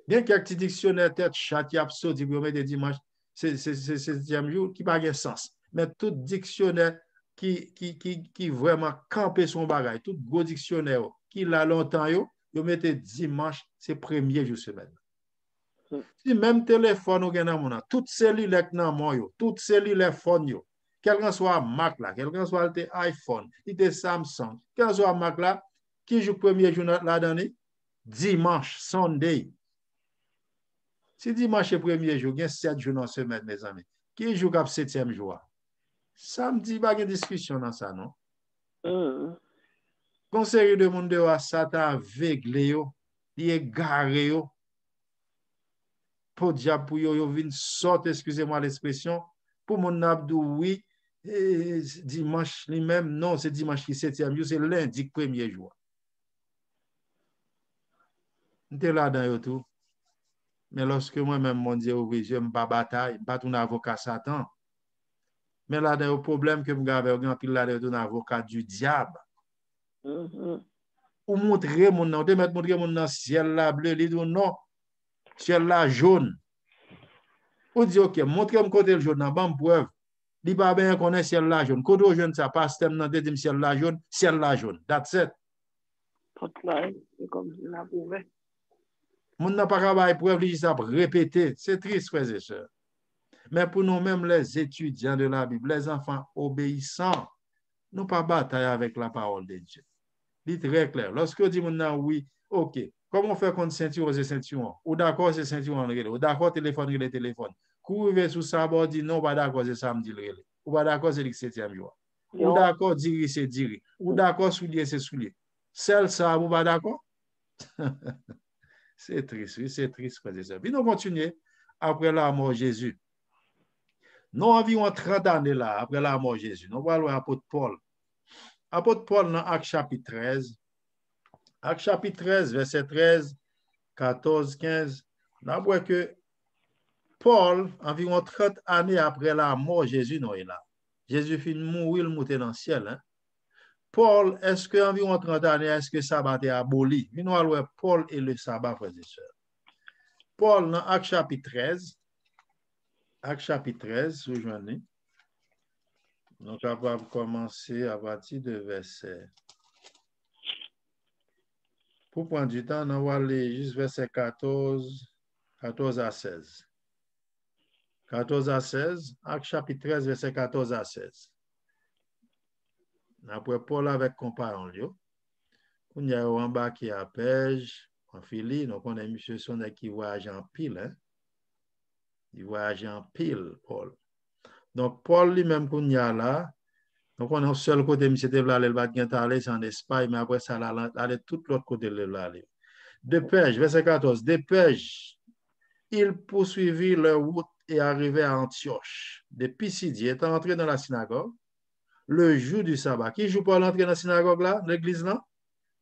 Bien qu'il y ait un petit dictionnaire tête chat qui a sorti pour mettre dimanche, c'est le septième jour qui n'a pas de sens. Mais tout dictionnaire qui vraiment campe son bagage, tout gros dictionnaire qui l'a longtemps, vous mettez dimanche, c'est premier jour semaine. Si même téléphone, toutes cellulaires dans mon toutes cellulaires phone, quel que soit Mac là, quel que soit le iPhone, le Samsung, quel que soit Mac là, qui joue premier jour là-dedans, dimanche, Sunday. Si dimanche est premier jour, il y a 7 jours dans la semaine, mes amis. Qui joue le 7e jour? Samedi, il n'y a pas de discussion dans ça, non? Conseil de monde de Satan aveuglé, il est garé, pour diable pour yo vinn sorte, excusez-moi l'expression, pour mon abdou oui, dimanche lui-même, non, c'est dimanche qui 7e jour, c'est lundi premier jour. N'était là dans yo tout. Mais lorsque moi-même, mon Dieu, oui, je ne pas bataille, pas un avocat Satan. Mais là, dans le problème que je avais, il y a un avocat du diable. Ou montrer mon nom, de mettre montrer mon nom, ciel là bleu, il dit non, ciel là jaune. Ou dit, ok, montrez-moi côté le jaune, dans bonne preuve. Il n'y a pas bien qu'on est ciel là jaune. Côté le jaune, ça passe, c'est dans le ciel là jaune. That's it. C'est comme si on a prouvé. On n'a pas capable preuve, il ça répéter. C'est triste, frères et sœurs. Mais pour nous-mêmes, les étudiants de la Bible, les enfants obéissants, nous pas batailler avec la parole de Dieu. C'est très clair. Lorsque on dit maintenant oui, ok, comment faire contre ceinture et ceinture? Ou d'accord, c'est ceinture en relais. Ou d'accord, téléphone, relais, téléphone. Courir sous ça, on dit non, pas d'accord, c'est samedi le relais. Ou pas d'accord, c'est le 7e jour. Ou d'accord, diri, c'est diri. Ou d'accord, soulier, c'est soulier. Celle ça, ou pas d'accord? C'est triste, oui, c'est triste, frères et sœurs. Puis nous continuons après la mort de Jésus. Nous environ 30 années là, après la mort de Jésus. Nous voyons l'apôtre Paul. Apôtre Paul dans Actes chapitre 13. Actes chapitre 13, verset 13, 14, 15. Nous voyons que Paul, environ 30 années après la mort de Jésus, nous est là. Jésus fin mourir, il monte dans le ciel. Hein? Paul, est-ce que environ 30 années, est-ce que le sabbat est aboli? Nous allons Paul et le sabbat, frères et sœurs. Paul, dans Acte chapitre 13, rejoignez. Nous sommes capables de commencer à partir de verset. Pour prendre du temps, on va aller juste verset 14 à 16. 14 à 16, Acte chapitre 13, verset 14 à 16. Après Paul avec compagnon, on y a embarqué à Perge, en Philippe, donc on a monsieur son qui voyage en pile. Hein? Il voyage en pile, Paul. Donc Paul lui-même qu'on y a là, donc on est au seul côté, monsieur Devla, il va aller en Espagne, mais après ça, il aller tout l'autre côté de l'aller. De Perge, verset 14, de Perge, il poursuivit leur route et arrivait à Antioche. De Pisidie, étant entré dans la synagogue, le jour du sabbat. Qui joue pour l'entrée dans la synagogue là, l'église là?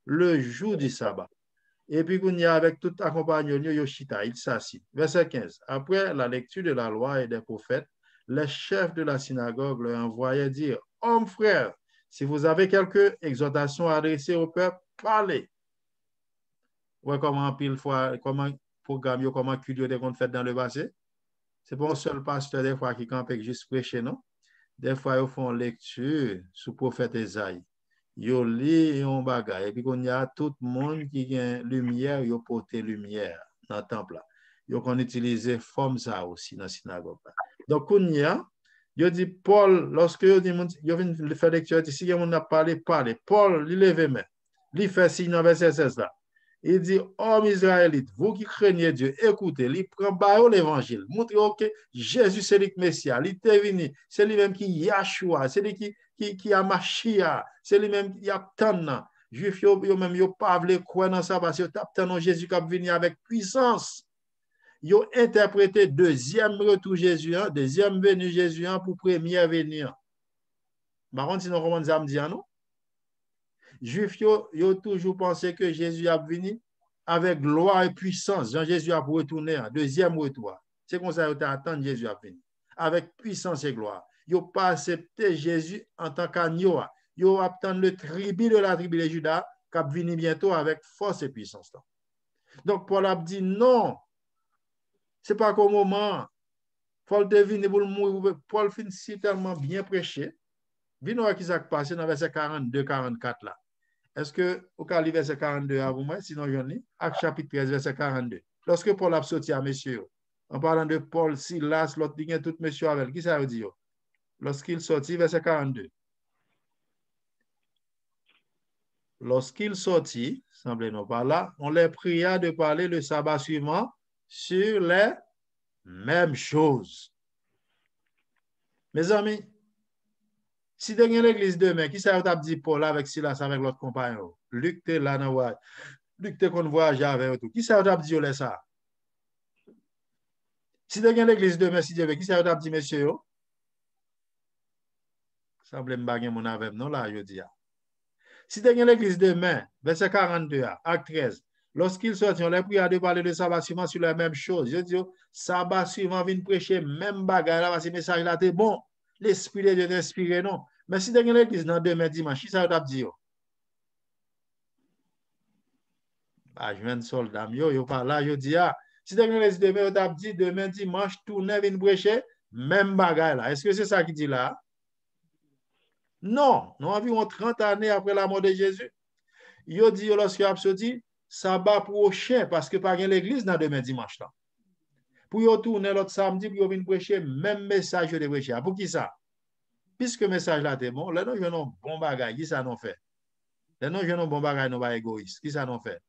Le jour du sabbat. Et puis, il y a avec tout accompagnement, Yoshita, il s'assit. Verset 15. Après la lecture de la loi et des prophètes, les chefs de la synagogue leur envoyaient dire, hommes frères, si vous avez quelques exhortations à adresser au peuple, parlez. Ouais, comment pile fois, comment programme, comment culture qu'on fait dans le passé? C'est pas un seul pasteur des fois qui campe juste prêcher, non? Des fois, ils font lecture sur le prophète Esaïe. Ils lisent un bagage. Et puis, il y a tout le monde qui a lumière, ils portent lumière dans le temple. Ils ont utilisé forme ça aussi dans la synagogue. Donc, il dit Paul, lorsque il vient faire lecture, si il a parlé, Paul, il lève main. Il fait signe dans verset 16 là. Il dit, hommes israélites, vous qui craignez Dieu, écoutez, il prend l'évangile, montrez que Jésus c'est le Messie, il est venu, c'est lui-même qui Yahshua, c'est lui qui a Mashiach, c'est lui-même qui a Tanna. Juifs, ils même ils pas voulu croire dans ça parce que t'attendent Jésus qui venu avec puissance. Ils ont interprété deuxième retour Jésus, deuxième venue Jésus pour premier venir. Par contre, sinon, comment ça me dit, non? Juifs, ils ont toujours pensé que Jésus a venu avec gloire et puissance. Jean-Jésus a retourné en deuxième retour. C'est comme ça qu'ils attendent Jésus a venu. Avec puissance et gloire. Ils n'ont pas accepté Jésus en tant qu'agneau. Ils ont attendu le tribu de la tribu de Judas qui a venu bientôt avec force et puissance. Donc, Paul a dit non. Ce n'est pas qu'au moment. Paul devine pour le mourir. Paul finit tellement bien prêché. Venez voir qui s'est passé dans verset 42-44 là. Est-ce que vous pouvez lire verset 42 à vous, sinon je lis Acte chapitre 13, verset 42. Lorsque Paul a sorti à monsieur, en parlant de Paul, Silas, l'autre, il y a tout monsieur avec, qui ça veut dire? Lorsqu'il sortit, verset 42. Lorsqu'il sortit, semblez-nous par là, on les pria de parler le sabbat suivant sur les mêmes choses. Mes amis, si dans l'église demain, qui ça a dit Paul avec Silas, avec l'autre compagnon? Luc, t'es là, Luc, t'es qu'on voyage avec tout. Qui ça a dit ça? Si dans l'église demain, si Dieu veut, qui ça a dit monsieur? Ça me baguer mon avec non là, je dis. Si dans l'église demain, verset 42, acte 13, lorsqu'ils sortent, on les pria de parler de sabbat suivant sur la même chose. Je dis, sabbat suivant vient prêcher même bagarre là, parce que le message là, c'est bon. L'esprit de Dieu est inspiré, non? Mais si dans l'église, dans demain dimanche, qui ça a dit? Ah, je viens de soldat, yo pas là, je dis, si dans l'église demain, on a dit, demain dimanche, tourner vient prêcher, même bagarre là. Est-ce que c'est ça qui dit là? Non, nous environ 30 années après la mort de Jésus. Il dit, lorsqu'il a sorti, sabbat prochain, parce que pas l'église dans demain dimanche là. Pour y tourner l'autre samedi, pour venir prêcher, même message de prêcher. Pour qui ça? Puisque le message là est bon, là, nous avons bon bagage, qui ça nous fait? Là, nous avons bon bagage, nous pas égoïste. Qui ça nous fait?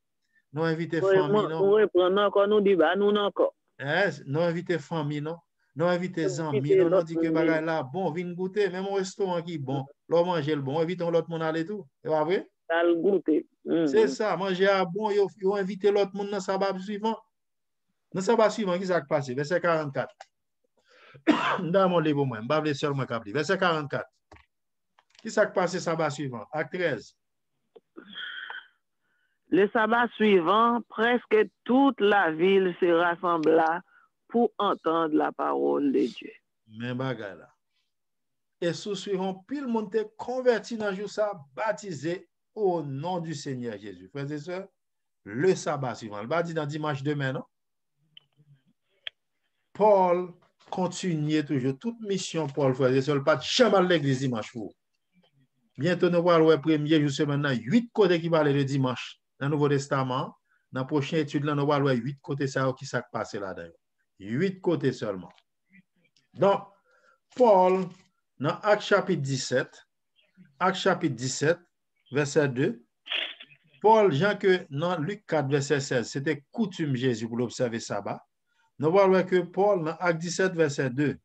Nous inviter famille, non? Oui, prenons encore nous débat, nous encore. Nous inviter famille, non? Nous inviter amis, non? Nous dit que bagage là, bon, viens goûter, même au restaurant qui bon, l'on manger le bon, invitons l'autre monde à aller tout. C'est pas vrai? Ça le goûter. C'est ça, manger à bon, ils invité l'autre monde dans le sabbat suivant. Dans le sabbat suivant, qui s'est passé? Verset 44. Dans mon livre, moi, je vais seulement capter. Verset 44. Qui s'est passé sabbat suivant? Acte 13. Le sabbat suivant, presque toute la ville se rassembla pour entendre la parole de Dieu. Même bagaille là. et soussuivant, puis le monde est converti dans le jour ça, baptisé au nom du Seigneur Jésus. Frères et sœurs, le sabbat suivant. Il va dire dans dimanche demain, non? Paul continue toujours. Toute mission, Paul, frères et sœurs, pas jamais à l'église dimanche. Bientôt, nous allons voir le premier jour semaine, maintenant, 8 côtés qui parlent le dimanche. Dans le Nouveau Testament, dans la prochaine étude, nous allons voir 8 côtés ça qui s'est passé là-dedans. 8 côtés seulement. Donc, Paul, dans Actes chapitre 17, verset 2, Paul, Jean que dans Luc 4, verset 16, c'était coutume Jésus pour l'observer sabbat. Nous voyons que Paul, dans Acte 17, verset 2,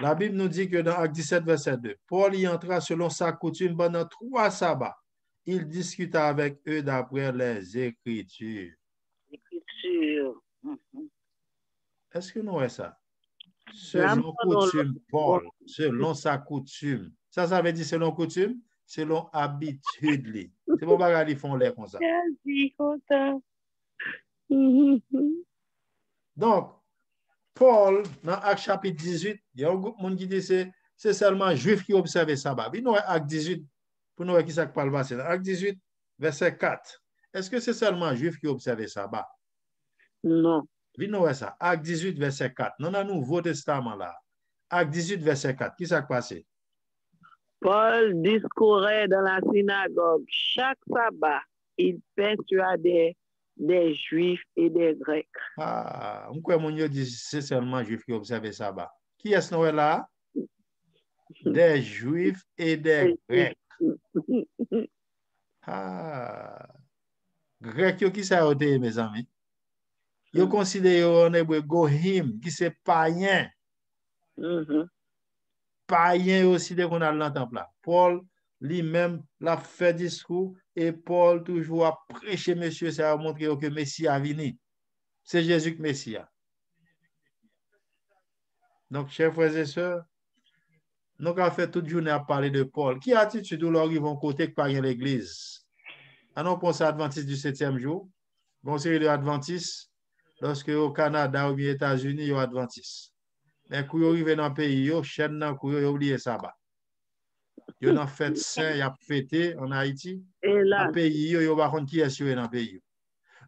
la Bible nous dit que dans Acte 17, verset 2, Paul y entra selon sa coutume pendant 3 sabbats. Il discuta avec eux d'après les Écritures. Écriture. Est-ce que nous voyons ça? Selon coutume, Paul, selon sa coutume. Ça veut dire selon coutume, selon habitude. C'est pour ça qu'ils font l'air comme ça. Donc, Paul, dans Acte chapitre 18, il y a un groupe de monde qui dit que c'est seulement juif qui observe le sabbat. Puis nous, Acte 18, pour nous, qui ça parle passer. Dans Acte 18, verset 4. Est-ce que c'est seulement juif qui observe le sabbat? Non. Puis nous, ça. Acte 18, verset 4. Nous, dans le Nouveau Testament là. Acte 18, verset 4. Qui ça passé? Paul discourait dans la synagogue. Chaque sabbat, il persuadait des Juifs et des Grecs. Ah, on croit que c'est seulement Juifs qui observent le sabbat. Qui est-ce que là? Des Juifs et des Grecs. Ah, Grecs, qui ça a été, mes amis? Ils considèrent en hébreu Gohim, qui c'est païen. Païen aussi, dès qu'on a l'entend là. Paul, lui-même, l'a fait discours et Paul toujours a prêché, monsieur, ça a montré que Messie a venu. C'est Jésus que Messie. Donc, chers frères et sœurs, nous avons fait toute journée à parler de Paul. Qui attitude où ils vont côté que par l'église? Alors, pense à Adventiste du 7e jour. Bon, c'est l'Adventiste. Lorsque au Canada ou aux États-Unis, il y a Adventiste. Mais quand ils arrivent dans le pays, ils chaîne dans ils oublié ça. Ils ont fait saint, ils ont fêté en Haïti. Dans le pays, ils ont pas qui est dans le pays.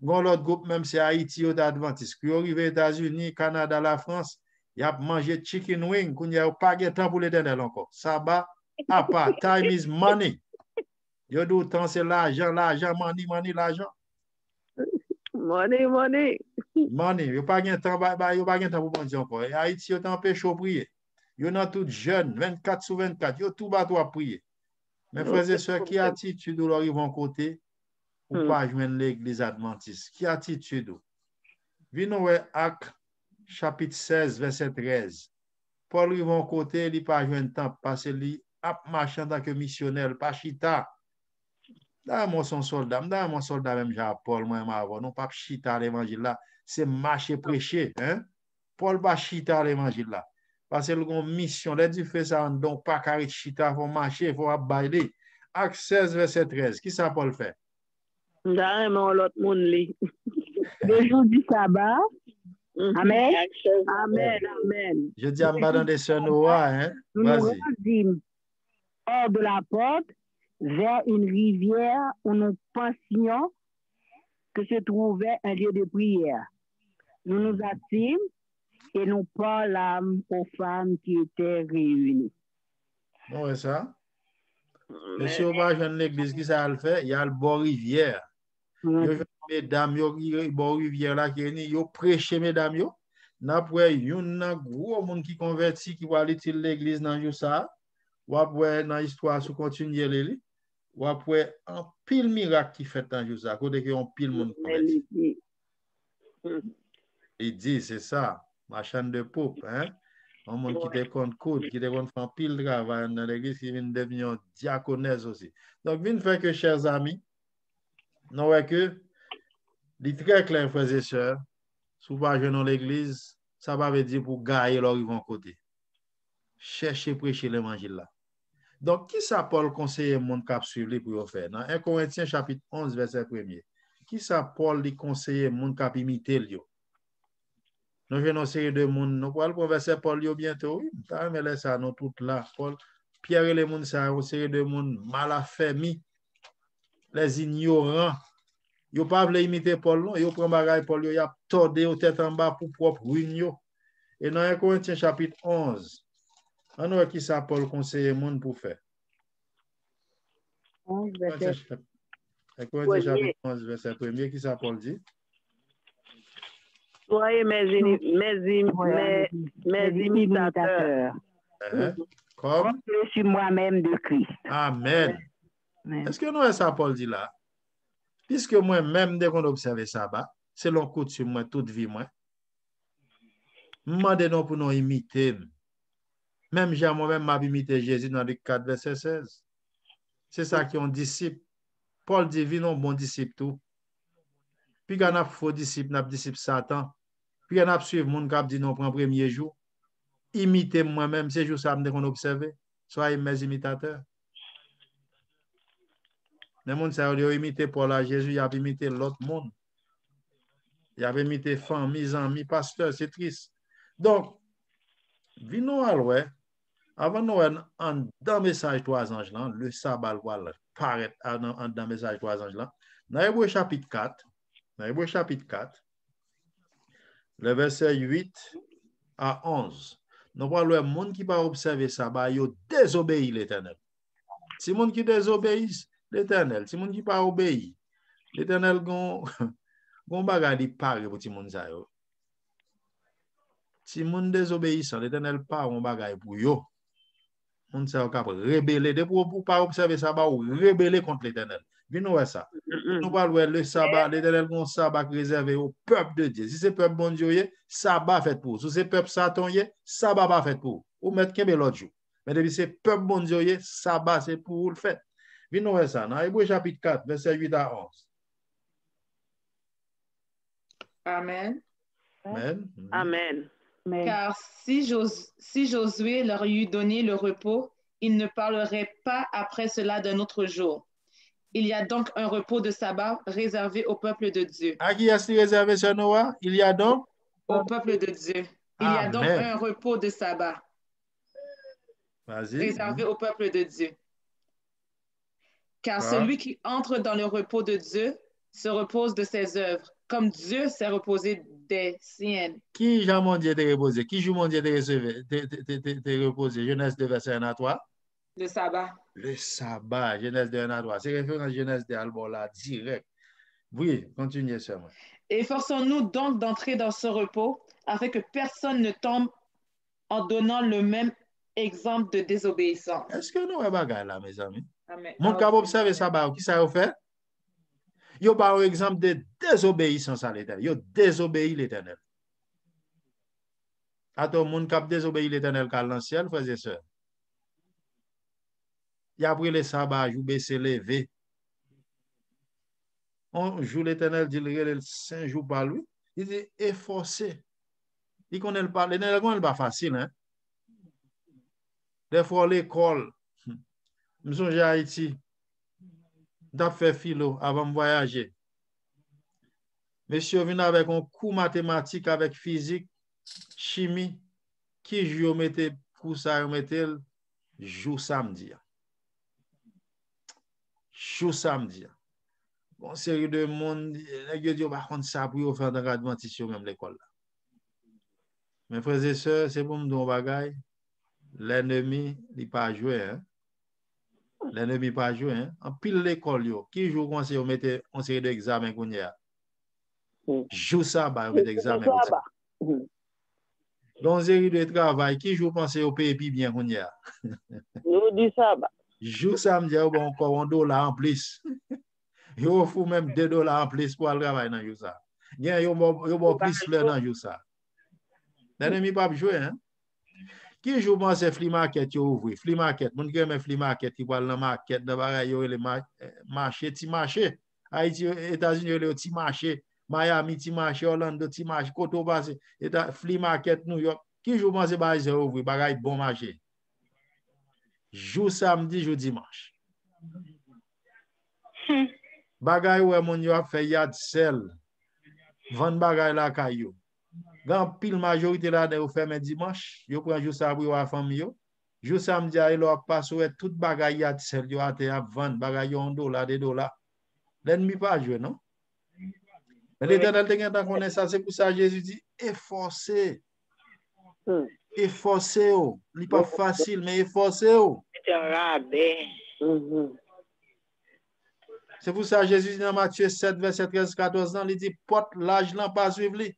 L'autre groupe, même c'est Haïti ou d'Adventiste. Quand ils arrivent aux États-Unis, Canada, la France, ils ont mangé chicken wing, ils n'ont pas de temps pour les donner encore. Ça va à part. Time is money. Ils ont dit, temps c'est l'argent, money, l'argent. Money. Money. Ils n'ont pas de temps pour manger encore. Et Haïti, ils ont empêché de prier. Ils sont tous jeunes, 24 sur 24. Ils ont tout battu à prier. Mes frères et sœurs, qui attitude où ils vont côté ou pas joindre l'église adventiste? Qui attitude? Venons Actes chapitre 16, verset 13. Paul ils vont côté, il pas joindre temps parce qu'il a marché en tant que missionnaire, pas chita. Dans mon soldat même j'ai Paul moi avant, non pas chita l'évangile là, c'est marcher prêcher, hein? Paul pas chita l'évangile là. Parce que une mission, les du fait ça donc pas carré chita, faut marcher, faut bailler. Acte 16 verset 13. Qui ça Paul fait? L'autre monde li. Le jour du sabbat. Amen. Amen. Je dis à m'badon des sœurs Noah, hein? Nous nous rendîmes hors de la porte vers une rivière où nous pensions que se trouvait un lieu de prière. Nous nous assîmes et nous parlâmes aux femmes qui étaient réunies. Non, c'est ça. Et si on va dans l'église, qui ça le fait? Il y a le bord rivière. Mesdames, il y a le bord rivière là qui est il y a prêché, mesdames, yo. Après, il y a un gros monde qui converti qui va aller à l'église dans le ça. Ou après, dans l'histoire, si on continue à lire, ou après, un pile miracle qui fait dans le ça. Côté qu'il y a un pile monde converti. Il dit, c'est ça, ma chaîne de poupe, hein? Un monde qui te compte coude, qui te compte faire pile travail dans l'église, qui vient devenir diaconesse aussi. Donc, vient faire que, chers amis, nous voyons que, il est très clair, frères et sœurs, souvent, je dans l'église, ça va veut dire pour gagner leur vont côté. Chercher, prêcher l'évangile là. Donc, qui ça Paul conseille mon cap suivre pour faire? Dans 1 Corinthiens chapitre 11, verset 1er. Qui ça Paul lui conseille mon cap imiter lui? Nous venons série de monde, nous pourrons converser Paul yo bientôt. Mais laisse ça nous toutes là. Paul, Pierre et les monde ça une série de monde mal affermis, les ignorants. Yo pas voulu imiter Paul non, yo prend bagay Paul yo y a tordé au tête en bas pour propre ruine yo. Et dans 1 Corinthiens chapitre 11, on voit qui ça Paul conseiller monde pour faire. 11, 1 Corinthiens chapitre 11 verset 1er, qui ça Paul dit? Soyez mes imitateurs. Comme je suis moi-même de Christ. Amen. Est-ce que nous avons ça Paul dit là? Puisque moi-même, dès qu'on observe ça, c'est l'on coutume moi toute vie moi. Demandez-nous pour nous imiter. Même j'ai moi-même m'a imité Jésus dans Luc 4 verset 16. C'est ça qui est un disciple. Paul dit vi non bon disciple tout. Puis quand on a faux disciple, on a disciple Satan. Puis on a suivre mon cap dit non prend premier jour. Imitez moi-même, c'est juste ça qu'on observe. Soyez mes imitateurs. Les gens qui ont imité Paul à Jésus, ils ont imité l'autre monde. Ils ont imité famille, amis, pasteur, c'est triste. Donc, venons à l'ouest. Avant nous, dans le message 3 anges, là, le sabbat va paraître dans le message 3 anges. Là. Dans Hébreu chapitre 4, le verset 8 à 11, nous voyons le monde qui va observer le sabbat, il désobéit l'Éternel. Si le monde qui désobéit l'Éternel, si le monde qui pas obéi, l'Éternel gon bagay li pare pour ti moun sa yo. Si moun désobéissant, l'Éternel pas un bagay pour yo. Moun sa yo capable rebeller de pour pas observer ça ba ou rebeller contre l'Éternel. Vino ouais ça. Nous parlons le sabbat, l'Éternel gon sabbat réservé au peuple de Dieu. Si c'est peuple bon Dieu, sabbat fait pour. Si c'est peuple Satan, sabbat pas fait pour. Ou mettre kembe l'autre jour. Mais depuis c'est peuple bon Dieu, sabbat c'est pour le fait. Vino ouais ça. Dans Hébreu chapitre 4, verset 8 à 11. Amen. Amen. Amen. Car si Josué leur eût donné le repos, ils ne parleraient pas après cela d'un autre jour. Il y a donc un repos de sabbat réservé au peuple de Dieu. À qui est-ce réservé sur Noah? Il y a donc au peuple de Dieu. Il y a donc un repos de sabbat réservé au peuple de Dieu. Car celui qui entre dans le repos de Dieu se repose de ses œuvres, comme Dieu s'est reposé des siennes. Qui Jean mon Dieu te reposé? Qui joue mon Dieu te reposé? Genèse 2, verset 1 à 3. Le sabbat. Le sabbat, Genèse 2, 1 à 3. C'est référence Genèse 2, là, direct. Oui, continuez seulement. Efforçons-nous donc d'entrer dans ce repos afin que personne ne tombe en donnant le même exemple de désobéissance. Est-ce que nous avons bagay là, mes amis? Amen. Mon cap observe sabbat, qui ça a fait? Yo par exemple de désobéissance à l'Éternel. Yo désobéit l'Éternel. À tout le monde qui a désobéi l'Éternel dans le ciel, frères et sœurs. Il a pris le sabbat, il baissé levé. On joue l'Éternel, dit le 5 jours par lui. Il dit efforcé. Il connaît le pas. L'Éternel n'est pas facile, hein. Des fois, l'école, je suis à Haïti. J'ai fait philo avant de voyager. Monsieur vient avec un cours mathématique, avec physique, chimie, qui joue mettait pour ça, mettait jour samedi. Jour samedi. Bon, série de monde, les gens par contre ça pour faire dans l'adventiste même l'école. Mes frères et sœurs, c'est pour me dire bagaille. L'ennemi, il n'a pas joué, hein. L'ennemi pas joué, hein. En pile l'école, qui joue quand on mettait en série d'examens qu'on y a. Joue ça, on met examen. Dans une série de travail, qui joue penser au pays bien qu'on y a. Nous dit ça, joue samedi, bon, encore $1 en plus. Yo faut même $2 en plus pour le travail dans ça. Yo bon plus fleur dans ça. L'ennemi pas jouer, hein. Qui joue dans ce flea market yo ouvri, flea market, moun ki men flea market qui parle dans market dans bagay yo le marché, ti marché. Haïti, États-Unis le ti marché, Miami ti marché, Orlando ti marché, koto passe, flea market New York. Qui joue dans ce bagay yo ouvri, bagay bon marché. Jour samedi, jour dimanche. Bagay ou mon yo a fait yad sel. Vend bagay la kayo. Grand pile majorité là de ferme dimanche, yo prend jour ça pour la famille yo. Jour samedi il a passé toute bagaille à sel yo à vendre bagaille $1 $2. L'ennemi pas jouer non. Mais l'Éternel te gen connaît ça, c'est pour ça Jésus dit efforcez. Efforcez vous. Ce n'est pas facile mais efforcez vous. C'est pour ça Jésus dit dans Matthieu 7 verset 13 14 il dit porte l'âge là pas suivre lui.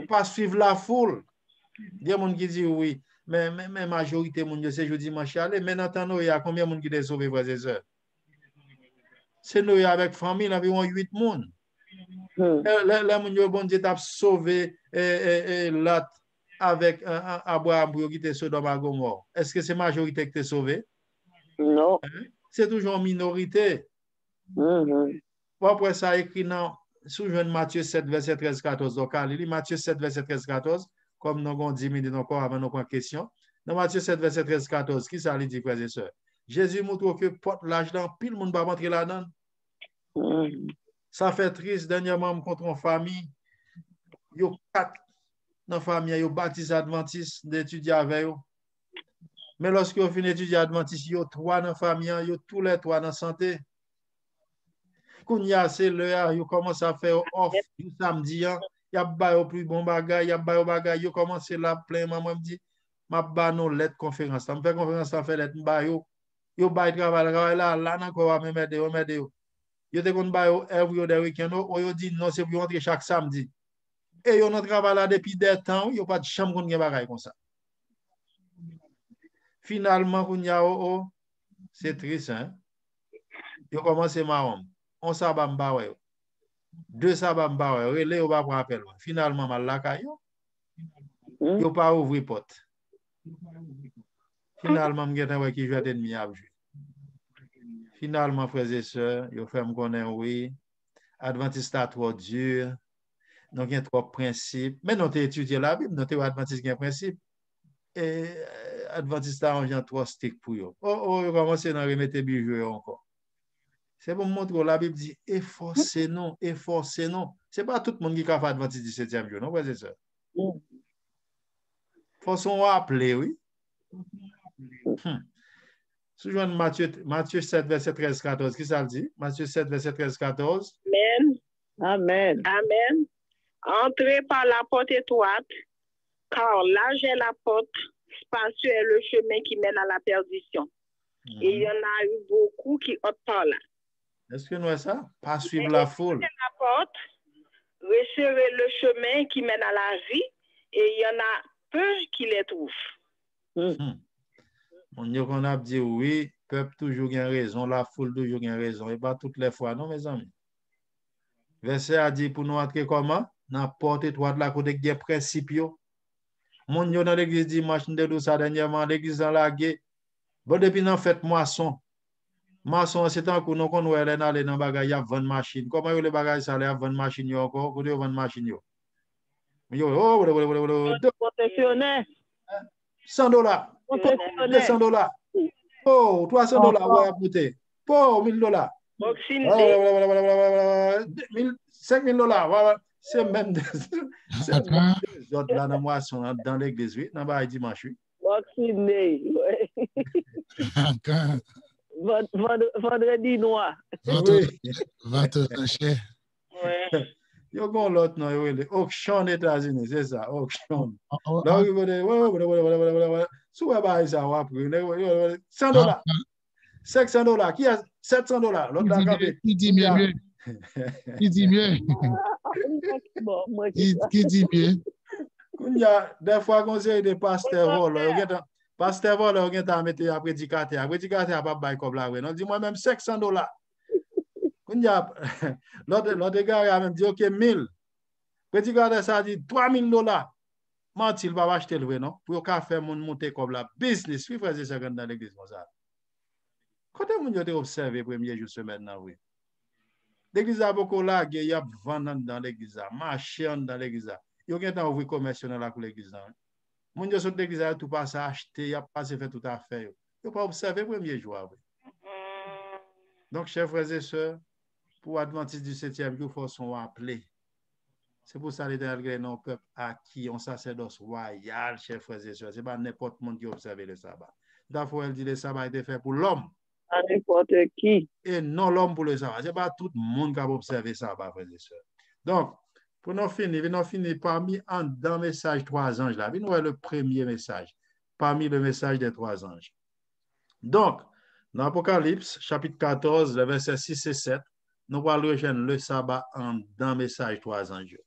Pas suivre la foule. Il y a des gens qui disent oui, mais majorité moun c'est jeudi dimanche aller, mais dans temps il y a combien de monde qui est sauvé frères et sœurs? C'est nous avec famille environ 8 moun. Les moun yo bon Dieu t'a sauvé Lot avec Abraham qui était Sodome et Gomorrhe. Est-ce que c'est majorité qui t'a sauvé? Non. C'est toujours minorité. Après ça écrit dans sous Matthieu 7 verset 13 14 donc il lit Matthieu 7 verset 13 14 comme nous avons 10 minutes encore avant nos questions. Dans Matthieu 7 verset 13 14 qui ça lui dit frères et sœurs? Jésus montre que porte l'âge dans pile monde va rentrer là-dedans. Ça fait triste dernièrement me contre une famille yo 4 dans famille yo baptisé adventiste d'étudier avec eux. Mais lorsque vous finissez d'étudier adventiste yo 3 dans famille yo tous les 3 dans santé. Kounya c'est l'heure yo commence à faire off du samedi y a ba au plus bon bagay y a ba au bagay yo commence là plein maman me dit m'a ba non lettre conférence me fait conférence ça fait lettre ba yo ba travail là encore même aider yo te kon ba yo every other weekend yo dit non c'est pour rentrer chaque samedi et yo nan travail là depuis des temps yo pas de chambre kon gen bagay comme ça finalement kounya c'est triste hein yo commence marron on sabbat mba ouais 2 sabbat mba ouais relé ou pas prendre appel finalement mal la kayo yo pas ouvrir porte finalement m'gèt ouais qui jouait ennemi a jouer finalement frères et sœurs yo fait me connaître oui adventiste a trop dur donc il y a trop principes mais non t'es étudier la Bible non t'es adventiste un principe et adventiste a un genre trop strict pour yo yo commence à remettre bijou encore. C'est pour montrer la Bible dit efforcez-nous. C'est pas tout le monde qui a fait adventiste 17e jour, non, c'est ça. Faut appeler, oui. Si je Matthieu 7, verset 13-14, qui ça le dit? Matthieu 7, verset 13-14. Amen. Entrez par la porte étroite, car large est la porte, spacieux est le chemin qui mène à la perdition. Et il y en a eu beaucoup qui optent par là. Est-ce que nous avons ça? Pas suivre la foule. La porte, resserrez le chemin qui mène à la vie, et il y en a peu qui les trouvent. On dit qu'on a dit oui, peuple toujours gagne raison, la foule toujours gagne raison, et pas toutes les fois, non, mes amis. Verset a dit pour nous entrer comment? Dans la porte étroite, la côté des principes. Mon yo dans l'église dimanche, nous avons ça dernièrement, l'église dans la guerre. Bon, depuis nous fait moisson. Maçon, c'est un coup, nous qu'on aller dans les bagages, il y a 20 machines. Comment les bagages ça, il y a 20 machines encore? Vous avez 20 machines yo. Concessionnaire. $100. $200. Oh, $300, ouais, à boûter. Oh, $1000. $5,000, voilà. C'est même des autres là dans moisson, dans l'église, oui, dans le dimanche. Boxing Day. Vendredi noir. Vente tranchée. Yo gon l'autre non, yo le auction États-Unis, c'est ça, auction. Là il veut sous ba ça va pour $100. $500, qui a $700, l'autre là qui dit mieux. Qui dit mieux. Qui dit mieux. Il y a des fois conseil de pasteur vol, pasteur vol on a mettre à prédicateur pas bail comme là non dis moi même $500. Il y a l'autre gars a même dit OK 1000. Prédicateur ça dit $3,000. Menti il va acheter le non pour qu'a faire mon monter comme la business oui frère c'est dans l'église comme ça. Quand on a observé premier jour semaine là oui. L'église a beaucoup là, il y a vendant dans l'église, marchand dans l'église. Il y a un ouvrier commercial dans l'église. Mon Dieu, sur l'église, tout passe à acheter, il n'y a pas fait tout à faire. Il n'y a pas observé le premier jour. Donc, chers frères et sœurs, pour Adventiste du 7e jour, il faut s'en appeler. C'est pour ça l'Éternel crée un peuple acquis, un sacerdoce royal, chers frères et sœurs. Ce n'est pas n'importe qui qui observe le sabbat. D'abord, elle dit que le sabbat a été fait pour l'homme. À n'importe qui. Et non l'homme pour le sabbat. Ce n'est pas tout le monde qui a observé le sabbat, frères et sœurs. Donc, pour nous finir parmi dans le message 3 anges là. Nous voyons le premier message, parmi le message des 3 anges. Donc, dans l'Apocalypse, chapitre 14, le verset 6 et 7, nous allons rejoindre le sabbat dans le message 3 anges.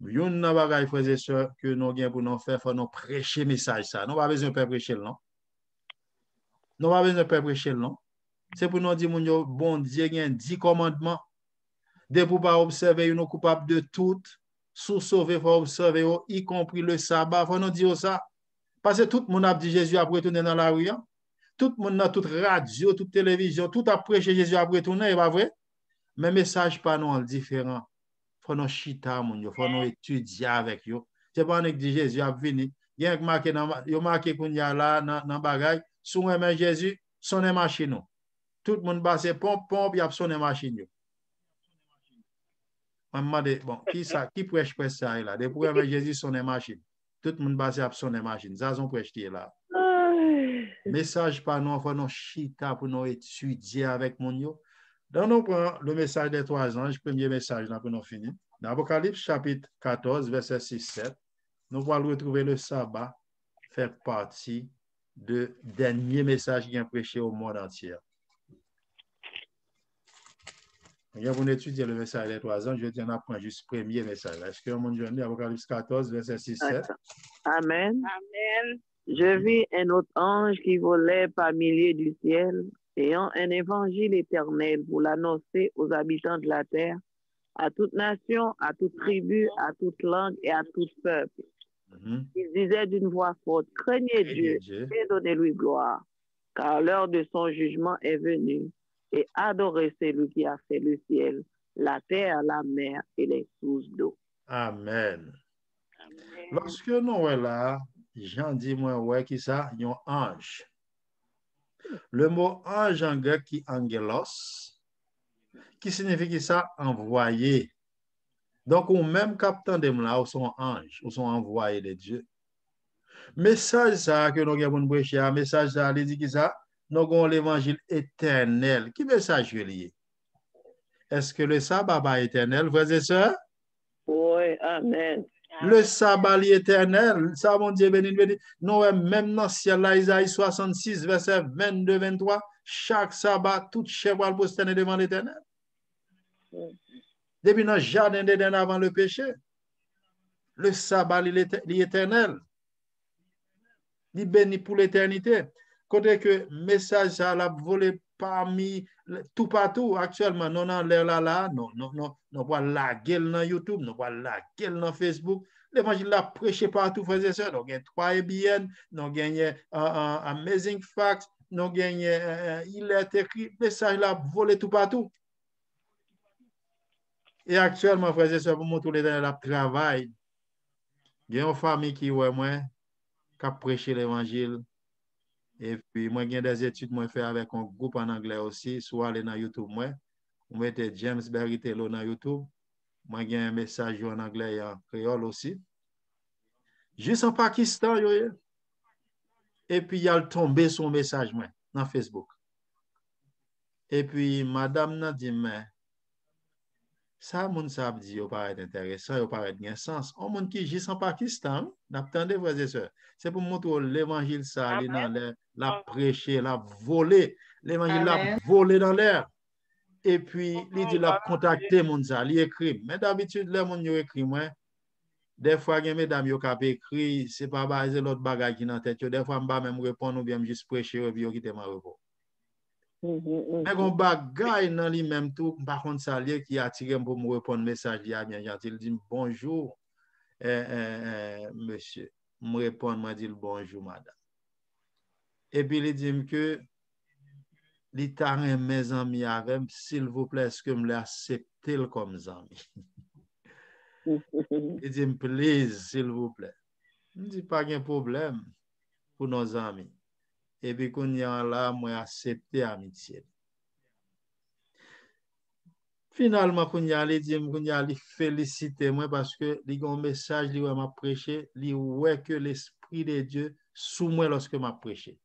Yon nan bagay frères et sœurs que nous avons pour nous faire, faut nous prêcher message ça. Nous pas besoin de prêcher non. Nous pas besoin de prêcher non. C'est pour nous dire mon bon Dieu a 10 commandements. De pour pas observer nous coupables de tout, sous sauver faut observer y compris le sabbat, faut nous dire ça. Parce que tout le monde a dit Jésus a retourné dans la rue. Tout le monde dans toute radio, toute télévision, tout a prêché Jésus a retourné, c'est pas vrai? Mais message pas non différent. Faut nous chita mon yo, faut nous étudier avec yo. C'est pas que dit Jésus a venu. Il y a marqué qu'on y a là dans bagay, sous un Jésus, sonne machine. Tout le monde passe pompe y a sonne machine yo. Bon, qui prêche ça là? Des pour Jésus sonne machine. Tout le monde passe à sonne machine. Ça son prêche là. Message pas non, faut nous chita pour nous étudier avec mon yo. Dans nous prend le message des 3 anges, premier message là pour nous finir. Dans Apocalypse chapitre 14, verset 6-7, nous allons retrouver le sabbat faire partie de dernier message qui est prêché au monde entier. Vous étudiez le message des 3 anges, je vais apprendre juste le premier message. Est-ce que mon journée, Apocalypse 14, verset 6-7? Amen. Amen. Je vis un autre ange qui volait par milliers du ciel, ayant un évangile éternel pour l'annoncer aux habitants de la terre, à toute nation, à toute tribu, à toute langue et à tout peuple. Il disait d'une voix forte, craignez Dieu et donnez-lui gloire, car l'heure de son jugement est venue, et adorez celui qui a fait le ciel, la terre, la mer et les sources d'eau. Amen. Lorsque nous sommes là, Jean dit moi ouais qui ça, il y a un ange. Le mot ange en grec qui angelos, qui signifie ça envoyé. Donc au même capitaine de là, ou sont anges, ou sont envoyés de Dieu. Message ça que nous avons prêché, message ça il dit qui ça, nous avons l'évangile éternel. Qui message lié? Est-ce que le sabbat est éternel, frères et sœurs? Oui, amen. Le sabbat éternel, ça mon Dieu béni, nous même dans le ciel là, Isaïe 66, verset 22-23, chaque sabbat, toute chair va le posterner devant l'éternel. Depuis dans le jardin d'Éden avant le péché, le sabbat l'éternel, il béni pour l'éternité. Côté que message ça l'a volé parmi tout partout actuellement, non dans l'air là, non pas la gueule dans YouTube, non pas la gueule dans Facebook. L'évangile l'a prêché partout, frères et sœurs. Nous gagnons 3ABN, nous gagnons Amazing Facts, nous gagnons il est écrit, message l'a volé tout partout. Et actuellement, frères et sœurs, pour montrer le travail, il y a une famille qui a prêché l'évangile. Et puis, moi, j'ai des études moi fait avec un groupe en anglais aussi, soit aller dans YouTube, moi mettez James Berry-Tello dans YouTube. Moi, j'ai un message en anglais et en créole aussi. Juste en Pakistan, et puis, il y a tombé son message moi, dans Facebook. Et puis, madame n'a dit, mais ça, mon ça dit, il paraît intéressant, il paraît bien sens. On monde qui juste en Pakistan, n'attendez, frères et sœurs. C'est pour montrer l'évangile, ça, la prêcher, la voler. L'évangile, la voler dans l'air. Et puis, il dit, la contacter, mon ça, il écrit. Mais d'habitude, les gens écrit, moi. Des fois, les mesdames, ils ont écrit, c'est pas basé l'autre bagage qui dans la tête. Des fois, je ne vais même répondre ou bien juste prêcher et puis je quitte ma repos. Mais on bagaille dans lui-même tout, par contre, ça lié qui attire pour me répondre message, il bien gentil, il dit bonjour, monsieur. Me répond, moi dit bonjour, madame. Et puis il dit que il t'a mes amis avec, s'il vous plaît, est-ce que me l'accepter comme ami? Il dit, please, s'il vous plaît. Il dit, pas de problème pour nos amis. Et puis, quand il y a là, moi, accepter amitié. Finalement, il félicite moi parce que il a un message, il m'a prêché, il ouais que l'Esprit de Dieu sous moi lorsque m'a prêché.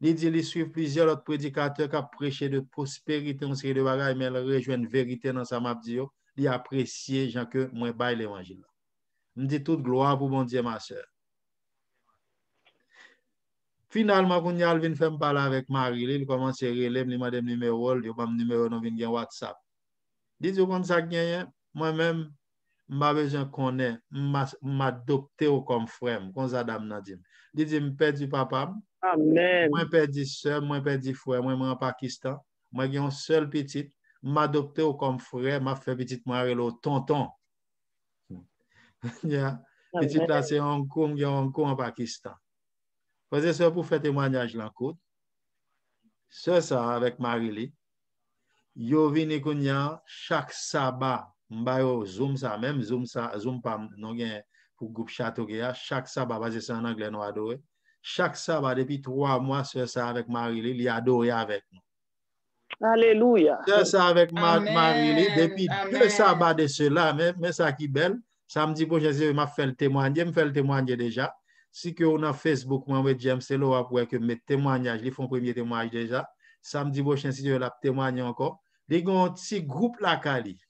Il dit, il suit plusieurs autres prédicateurs qui ont prêché de prospérité, on série de bagages, mais il rejoint une vérité dans sa map dit, il apprécie gens que moi bail l'évangile. Je dis toute gloire pour mon Dieu, ma soeur. Finalement, quand il vient faire parler avec Marie, il commence à relève, il m'a donné numéro, il m'a numéro dans vient WhatsApp. Il dit comme ça moi-même m'a besoin connaît, m'adopter comme frère, comme ça dame n'a dit. Il dit me perdu papa, Amen. moi perdu sœur, moi perdu frère, moi en Pakistan, moi j'ai un seul petit, m'adopter comme frère, m'a fait petit moi le tonton. Yeah. Petit là c'est Hong Kong, en Pakistan. Faisait ça pour faire témoignage là côte. Ça avec Marie-Lee. Yo vini kounya chaque sabbat mbayo zoom ça même zoom pas non gen pour groupe château chaque sabbat basé ça en anglais nous adoré chaque sabbat depuis 3 mois c'est ça avec Marie-Lee il adoré avec nous Alléluia. c'est ça avec Amen. Marie-Lee depuis Amen. 2 sabbats de cela mais ça qui belle samedi prochain je m'a fait le témoigner déjà si que on a Facebook moi avec James c'est là pour que mes témoignages ils font premier témoignage déjà samedi prochain si je la témoigner encore il y a un petit groupe là Kali.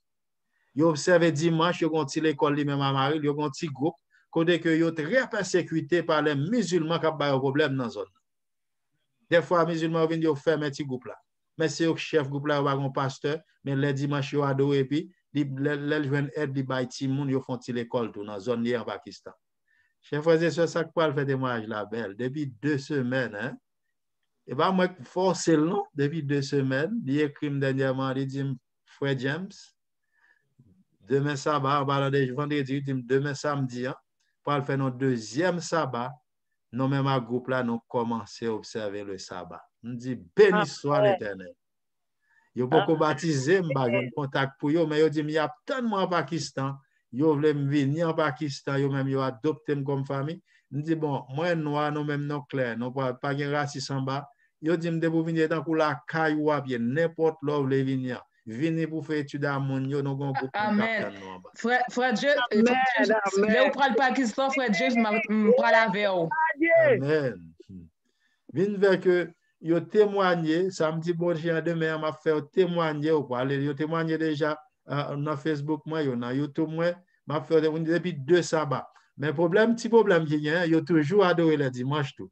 Yo observe dimanche, yo gonti l'école li même à Marie, yo gon petit groupe côté que yo très persécuté par les musulmans qui ba problème dans zone. Des fois musulmans viennent yo faire un petit groupe là. Mais c'est au chef groupe là ou un pasteur, mais les dimanches yo adoré puis les joindre aide li bay ti moun yo font ti l'école tout dans zone li en Pakistan. Chef frère c'est ça que fait témoignage la belle depuis 2 semaines hein. Et pas moi forcer non depuis 2 semaines, il écrit dernièrement il dit frère James demain sabbat, vendredi, demain samedi, pour faire notre deuxième sabbat, nous même à groupe là, nous commençons à observer le sabbat. On dit béni soit l'Éternel. Yo beaucoup baptisé, j'ai contact pour eux, mais yo dit il y a tellement en Pakistan, yo voulait venir en Pakistan, yo même yo adopté comme famille. On dit bon, moi noir, nous même non clair, nous pas de racisme en bas. Yo dit me pour venir dans pour la caille ou bien n'importe là où voulez venir. Venez pour faire étude à mon yo, nous avons groupe Amen. Frère Dieu, là où prend le Pakistan, frère Dieu, je prends la veille. Amen. Venez vers que yo témoigné, samedi bon chien demain m'a fait témoigner ou quoi, yo témoigné déjà dans Facebook moi, yo dans YouTube moi, m'a fait depuis 2 sabbats. Mais petit problème qui y a, yo toujours adoré le dimanche tout.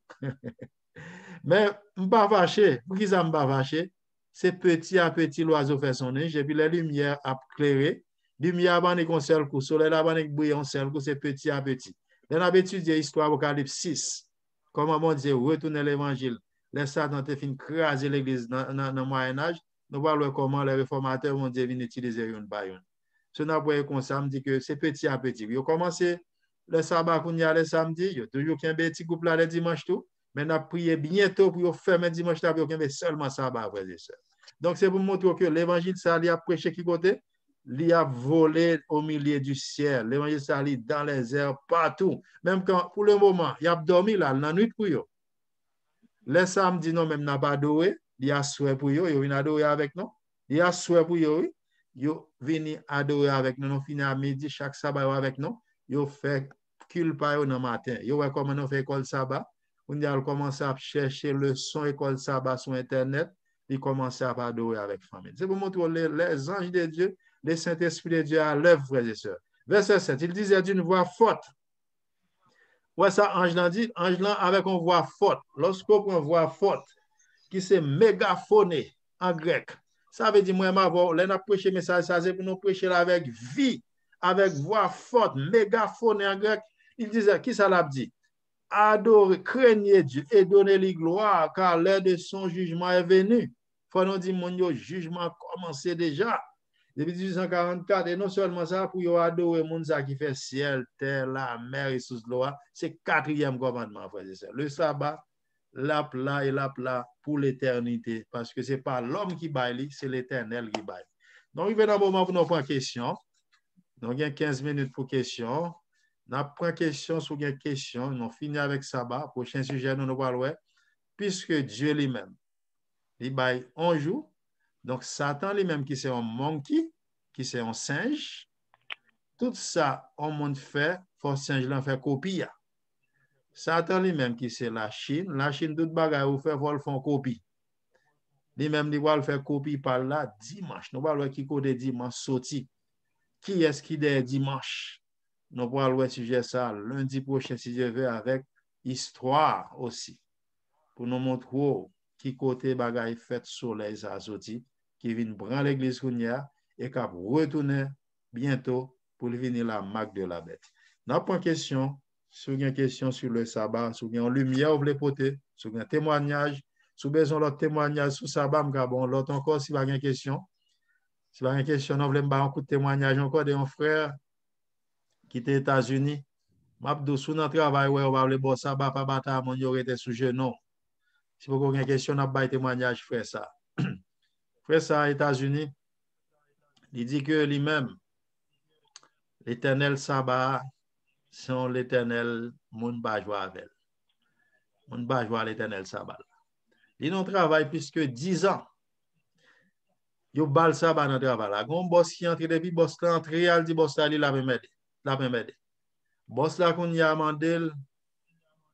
Mais m'pas fâché, pour qui ça m'pas fâché? C'est petit à petit l'oiseau fait son nid, et puis la lumière a éclairé. Lumière a un seul coup, soleil a brillé un seul coup, c'est petit à petit. On a étudié l'histoire Apocalypse 6. Comment mon Dieu retourner l'évangile. Les Satan te fin craser l'église dans le Moyen-Âge. Nous voyons comment les réformateurs vont venir utiliser une par une. Ce n'a pas comme ça, me dit que c'est petit à petit. Ils ont commencé le sabbat qu'on y a le samedi, ils ont toujours un petit groupe là le dimanche tout. Mais on a prié bientôt pour faire le dimanche là, pour seulement sabbat, frères et sœurs. Donc, c'est pour montrer que l'évangile, ça, il a prêché qui côté? Il a volé au milieu du ciel. L'évangile, ça, il dans les airs, partout. Même quand, pour le moment, il a dormi là, dans la nuit pour eux. Les samedis, non, même n'a pas adoré. Il a souhait pour eux, il a adoré avec nous. Il a souhait pour eux, il vient adorer avec nous. Nous finissons à midi, chaque sabbat avec nous. Il fait culpa dans le matin. Il voit comment nous fait école sabbat. On a commencé à chercher le son école sabbat sur Internet. Il commence à adorer avec famille. C'est pour montrer les anges de Dieu, les Saint-Esprit de Dieu à l'œuvre, frères et sœurs. Verset 7, il disait d'une voix forte. Ouais, ça, ange l'a dit, ange l'a avec une voix forte. Lorsqu'on prend une voix forte, qui c'est mégaphoné en grec, ça veut dire, moi, on a prêché message, ça c'est pour nous prêcher avec vie, avec voix forte, mégaphoné en grec. Il disait, qui ça l'a dit? Adorez, craignez Dieu et donnez-lui gloire, car l'heure de son jugement est venue. Faut nous dire, mon jugement a commencé déjà. Depuis 1844, et non seulement ça, pour adorer mon qui fait ciel, terre, la mer et sous l'eau, c'est 4e commandement, frère et sœur. Le sabbat, la plat et la plat pour l'éternité, parce que ce n'est pas l'homme qui baille, c'est l'Éternel qui baille. Donc, il va y avoir un moment pour nous prendre question. Donc, il y a 15 minutes pour question. Nous prenons question sur une question. Nous finissons avec sabbat. Prochain sujet, nous allons voir. Puisque Dieu lui-même, il baille un jour, Donc, Satan lui-même qui c'est un monkey, qui c'est un singe, tout ça, on monde fait, faut singe l'en fait copie. Satan lui-même qui c'est la Chine, tout bagay ou fait, faut le faire copie. Lui-même, il va le faire copie par là, dimanche. Nous allons qui côté dimanche sorti. Qui est-ce qui est dimanche? Nous allons voir sujet ça lundi prochain, si je veux, avec histoire aussi. Pour nous montrer qui côté bagay fait soleil ça sorti, qui vient prendre l'église Kounia et qui retourner bientôt pour venir la marque de la bête. N'a pas une question, si vous avez une question sur le sabbat, si vous avez une lumière, vous voulez porter, si vous avez un témoignage, si vous avez besoin de témoignage sur le sabbat, bon, l'autre encore, si vous avez une question, si vous avez une question, vous voulez un coup de témoignage encore d'un frère qui était aux États-Unis. Mabdou, sous notre travail, on va le bon sabbat, pas bataille, on y aurait été sous genou. Si vous avez une question, on va témoignage, frère ça. Frère ça, aux États-Unis, il dit que lui-même, l'éternel sabbat, c'est l'éternel, moun ba joie avec. Moun ba joie l'éternel sabbat. Il n'ont travaillé plus que 10 ans. Yo bal sabbat dans le travail. Gon boss qui entre depuis boss là entre, il dit boss là, il la même aidé. Boss là qu'on y a mandé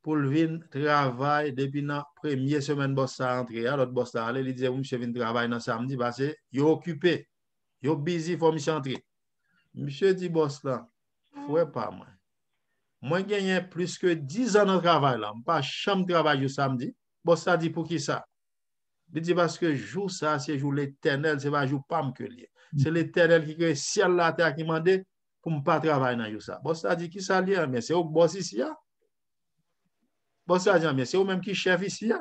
pour venir travail depuis la première semaine boss là entre, l'autre boss là, il dit monsieur vient travailler dans samedi parce que yo occupé. Yo busy faut monsieur entrer. Monsieur dit boss là, faut pas moi. Moi gagné plus que 10 ans dans le travail là, pas chambre travail le samedi. Boss là dit pour qui ça? Il dit parce que jour ça, c'est jour l'éternel, c'est pas jour pas que lié. C'est l'éternel qui crée ciel la terre qui m'a pour ne pas travailler dans jour ça. Boss ça dit qui ça lié, mais c'est au boss ici. Boss ça dit mais c'est au même qui chef ici.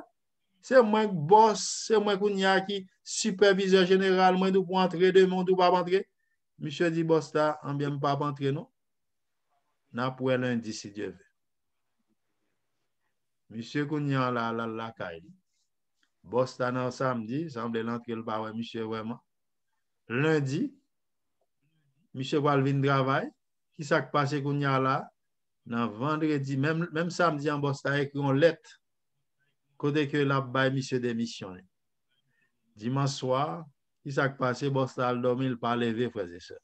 C'est moi boss, c'est moi qui superviseur général, moi pour entrer de monde ou pas entrer. Monsieur dit boss ça, on bien pas entrer non. N'a pour lundi si Dieu veut. Monsieur Kounia la caille. Boss là samedi, semble l'entrer le pas monsieur vraiment. Lundi, monsieur va venir travail. Qui ça passe Kounia là? Dans vendredi, même samedi en boss là écrit une lettre. Côté que la bail monsieur démissionné. Dimanche soir, qui ça passe boss là dormir, il pas lever frère et sœurs.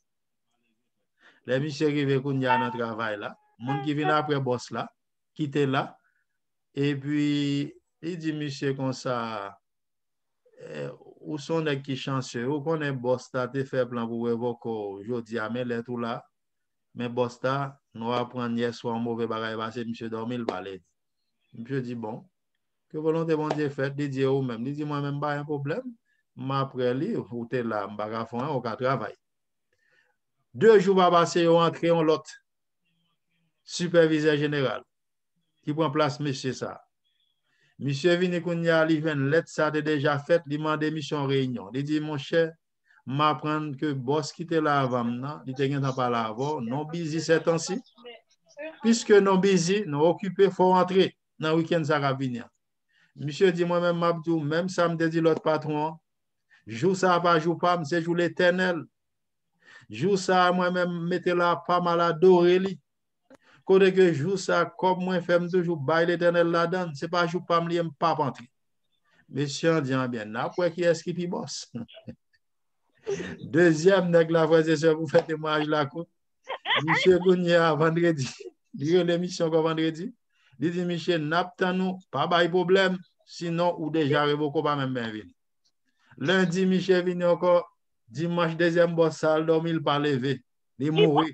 Les monsieur arrivé Kounia dans travail là, monde qui vient après boss là, qui était là. Et puis, il dit, monsieur, comme ça, où sont les qui chanceux? Où connaît Bosta, te fait plan pour révoquer aujourd'hui, mais les tout là. Mais Bosta, nous apprenons hier soir un mauvais bagage, parce que monsieur dormi le balai. Monsieur dit, bon, que volonté bon Dieu fait, il dit, ou même, il dit, moi-même, pas un problème. M'après lui, ou t'es là, m'baga fond, au cas travail. 2 jours va passer, on entre en l'autre. Superviseur général. Qui prend place, monsieur ça. Monsieur vini kounya li ven lettre ça déjà fait, il m'a mission réunion. Il dit mon cher, m'apprendre que boss qui était là avant nan, il était gen pas là avant, non busy ces temps-ci. Puisque non busy, non occupé, faut rentrer dans week-end ça va venir. Monsieur dit moi même m'abdou, même ça me dit l'autre patron, jour ça pas jour pas, c'est jour l'éternel. Jour ça moi même mettez là pas mal adorer li. Côté que jour ça comme moi fait toujours bail l'éternel là-dedans, c'est pas jour pas me pas rentrer. Monsieur dit bien, après qui est-ce qui pi boss? Deuxième nèg la frère et sœur vous faites témoignage là monsieur Kounia vendredi, il y a l'émission comme vendredi. Il dit monsieur n'attend nous pas bail problème, sinon ou déjà révoqué pas même venir. Lundi Michel vient encore dimanche deuxième boss salle dormir il pas lever, il mourir.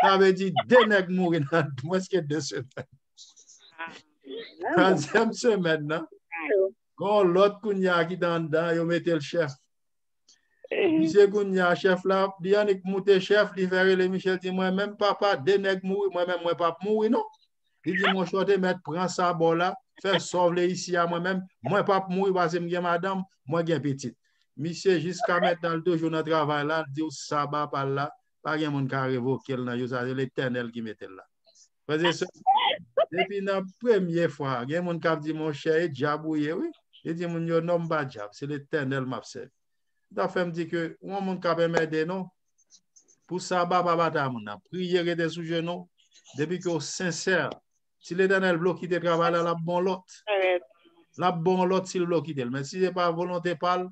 Ça veut dire deux nèg mourir dans moins que 2 semaines. Troisième semaine, non? Quand l'autre Kounia qui dans dedans, il mettait le chef. Monsieur Kounia, chef là, Dianik monte chef, il fait le Michel dit moi même papa, deux nèg mourir, moi même moi pas mourir non. Il dit mon choix de mettre prend ça bon là, faire sauver ici à moi même, moi pas mourir parce que j'ai madame, moi j'ai petite. Monsieur jusqu'à maintenant le 2 jours de travail là, dit ça va par là. Pas de monde qui a révoqué c'est l'éternel qui mettait là. Depuis la première fois, il y a monde qui a dit mon cher, diabouye, oui. Il dit mon nom pas diable, c'est l'éternel m'a fait. D'après me dit que on monde qui m'aider non. Pour ça baba bata mon prier des sous genoux depuis que sincère. Si l'éternel bloque quitter travail la bon l'autre. La bon l'autre s'il bloque quitter, mais si c'est pas volonté parle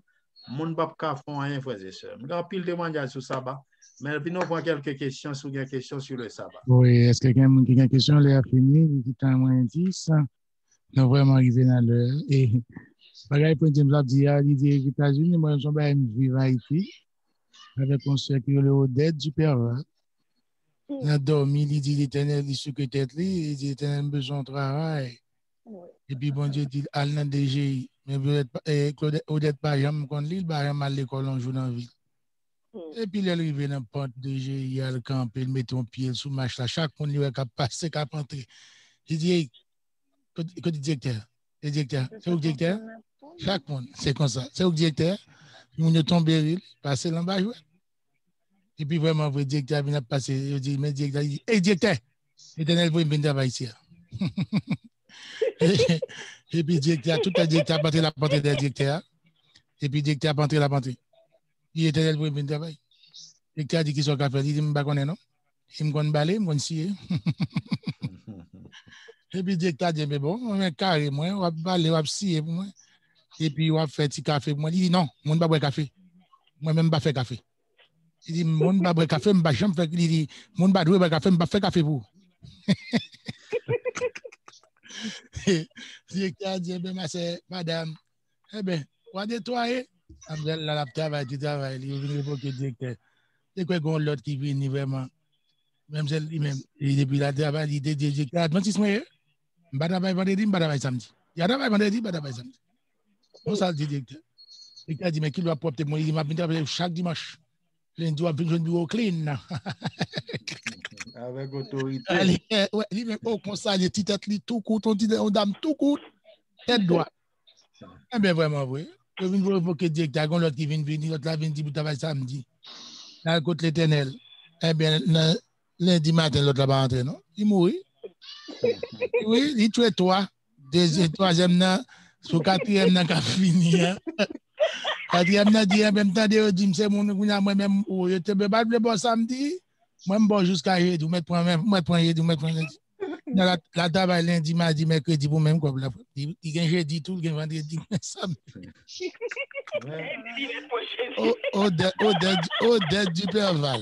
Moun pap ka font rien, frères et sœurs. Nous avons pile témoignage sur sabbat, mais puis nous avons quelques questions sur les questions sur le sabbat. Oui, est-ce que quelqu'un a une question? Il a fini, il dit temps moins 10. Nous sommes vraiment arrivés dans l'heure. Et, pareil, pour James a dit, il dit, aux États-Unis, moi, je suis vivre à Haïti, avec un soeur qui est le Odette du Père. Il a dormi, il dit, l'Éternel, il dit, que tête, il dit, l'Éternel, besoin de travail. Et puis, bon Dieu dit, al dans DGI. Mais Odette, par exemple, quand il va à l'école, on joue dans la ville. Et puis, il est arrivé dans la porte DGI, il a le campé, il met ton pied sous le match là. Chaque monde, il va passer, il va entrer. Il dit, hey, que directeur, le directeur, c'est au directeur? Chaque monde, c'est comme ça. C'est au directeur, il tombe, il passe là-bas, et puis vraiment, le directeur vient passer, il dit, mais directeur, il dit, hey, directeur, l'Éternel, vous venez travailler ici. Et puis, directeur, tout le directeur a battu la porte des directeurs. Et puis, directeur a entré la porte. Il était là pour venir travailler. Le directeur a dit qu'il soit café. Il dit, je ne sais pas, non? Il me connaît balai, je me connaît. Et puis, le directeur a dit, mais bon, on est carré, moi, on va balai, on va scier pour moi. Et puis, on va faire petit café pour moi. Il dit, non, je ne vais pas boire café. Moi-même, je ne vais pas faire café. Il dit, je ne vais pas boire café, je ne vais pas jamais faire. Il dit, je ne vais pas boire café, je ne vais pas faire café pour vous. Si quelqu'un dit, madame, eh bien, on va nettoyer. La travail, il vient pour que directeur. C'est quoi qu'on l'autre qui vient vraiment, même celle lui-même, et depuis la travail, il dit, directeur, Adventiste, moi, je vais travailler vendredi, je vais travailler samedi. Il y a travail vendredi, je vais travailler samedi. On ça le dit, directeur. Il a dit, mais qui doit porter moi, il m'a travailler chaque dimanche. Lundi, on va venir bureau clean. Avec autorité. Ouais, lui-même, au conseil, les petites têtes, tout court, on dit, on dame tout court, tête droite. Eh bien, vraiment, oui. Je viens pour évoquer le directeur, l'autre qui vient venir, l'autre vient dire, vous travaillez samedi. Là, côté l'Éternel. Eh bien, lundi matin, l'autre là-bas entré, non? Il mourit. Oui, il tue toi. Deuxième, troisième, sur quatrième, il a fini. Quatrième, il a dit, en même temps, il dit, c'est moi-même, je te peux pas le bon samedi. Moi, je vais jusqu'à jeudi, vous mettez point jeudi, vous mettez point lundi. La travail lundi, mardi, mercredi, pour même quoi. Il y a jeudi, tout, il y a vendredi, samedi. Odette du Perval.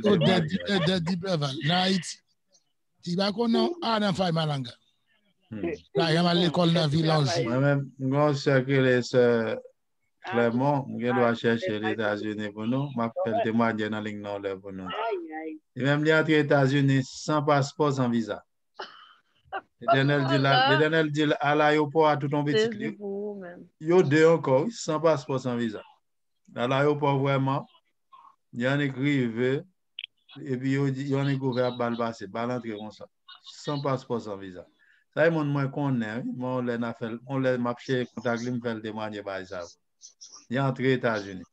Odette du Perval. Là, il va qu'on a Adam Faye Malanga. Là, il y a l'école dans la ville en jour. Moi-même, je sais que les sœurs Clément, je dois chercher les États-Unis pour nous. Je vais faire témoigner dans la ligne nord pour nous. Et même les entrées aux États-Unis sans passeport, sans visa. L'Éternel dit à l'aéroport à tout ton petit clip. Il y a deux encore, sans passeport, sans visa. À l'aéroport, vraiment, il y a un écrivain, et puis il y a un écrivain à balle passée, balle entrée comme ça. Sans passeport, sans visa. Ça, c'est mon qu'on est. On l'a marché, contact, il me fait le témoigner par ça. Il est entré aux États-Unis.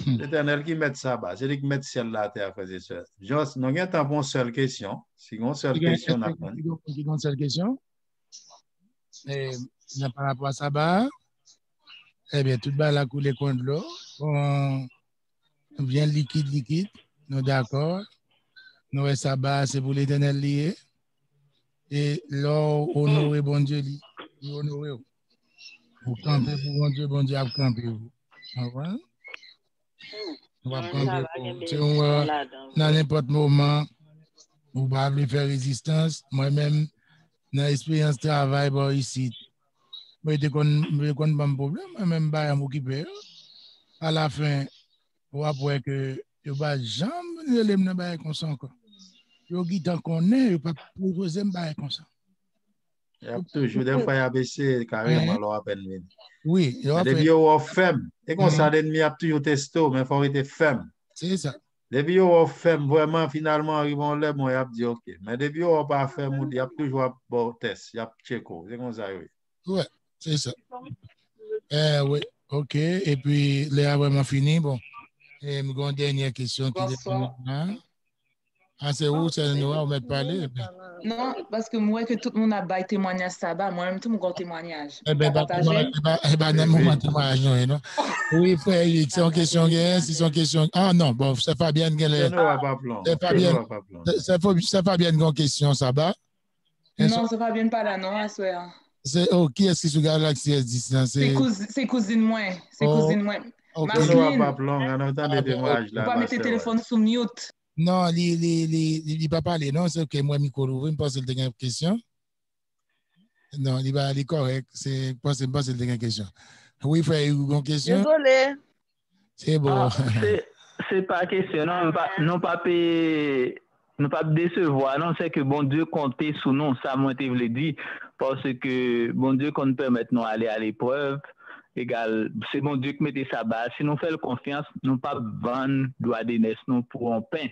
L'Éternel qui met ça bas, c'est lui qui met ciel la terre, frères et sœurs. Nous avons temps pour une seule question. Si une seule question, on a une seule question. Et par rapport à ça, eh bien, tout le monde a coulé contre l'eau. On vient liquide. Nous d'accord. Nous, ça c'est pour l'Éternel lié. Et l'or, honoré, bon Dieu, honoré. Vous campez pour bon Dieu, a campé. On va prendre dans n'importe moment, vous pouvez faire résistance. Moi-même, dans l'expérience de travail ici, je n'ai pas de problème, moi-même, je m'occupe. À la fin, on va voir que je ne vais pas jamais le comme ça encore. Je ne vais pas connaître, je ne vais pas proposer comme ça. Il y a toujours des fois, il y a baissé carrément leur peine. Oui, il y a des vidéos femmes. Et comme ça, l'ennemi a toujours testé, mais il faut être femme. C'est ça. Les vidéos femmes, vraiment, finalement, arrivent là, moi, il a dit OK. Mais les vidéos pas femmes, il y a toujours un bon test, il y a checo. C'est comme ça, oui. Oui, c'est ça. Oui, OK. Et puis, là, vraiment fini. Bon, et une dernière question. C'est où, c'est nous, on va parler. Non, parce que moi, que tout le monde a bail témoignage sabbat, moi-même, tout mon témoignage. Eh bien, mon témoignage, non. Oui, frère, c'est une question, c'est une question. Ah non, bon, c'est Fabienne qui est c'est Fabienne qui a une question sabbat. Non, c'est Fabienne pas là, non, à soir. Qui est-ce qui se Galaxy S10 là? C'est cousine moi. C'est cousine moi. Ok. On va pas long, on entend des témoignages Ou là. pas mettre le téléphone sous mute. Non, il ne va pas parler. Non, c'est OK. Moi, micro ouvert, je me pose une question. Non, il va aller correct. C'est pas une question. Oui, frère, une question? Désolé. C'est bon. C'est pas question. Non, pas décevoir. Non, c'est que bon Dieu comptait sous nous. Ça, moi, je l'ai dit. Parce que bon Dieu, qu'on permet nous aller à l'épreuve, égal, c'est bon Dieu qui mettait sa base. Si nous faisons confiance, nous pas vendre droit d'aînesse nous pour un pain.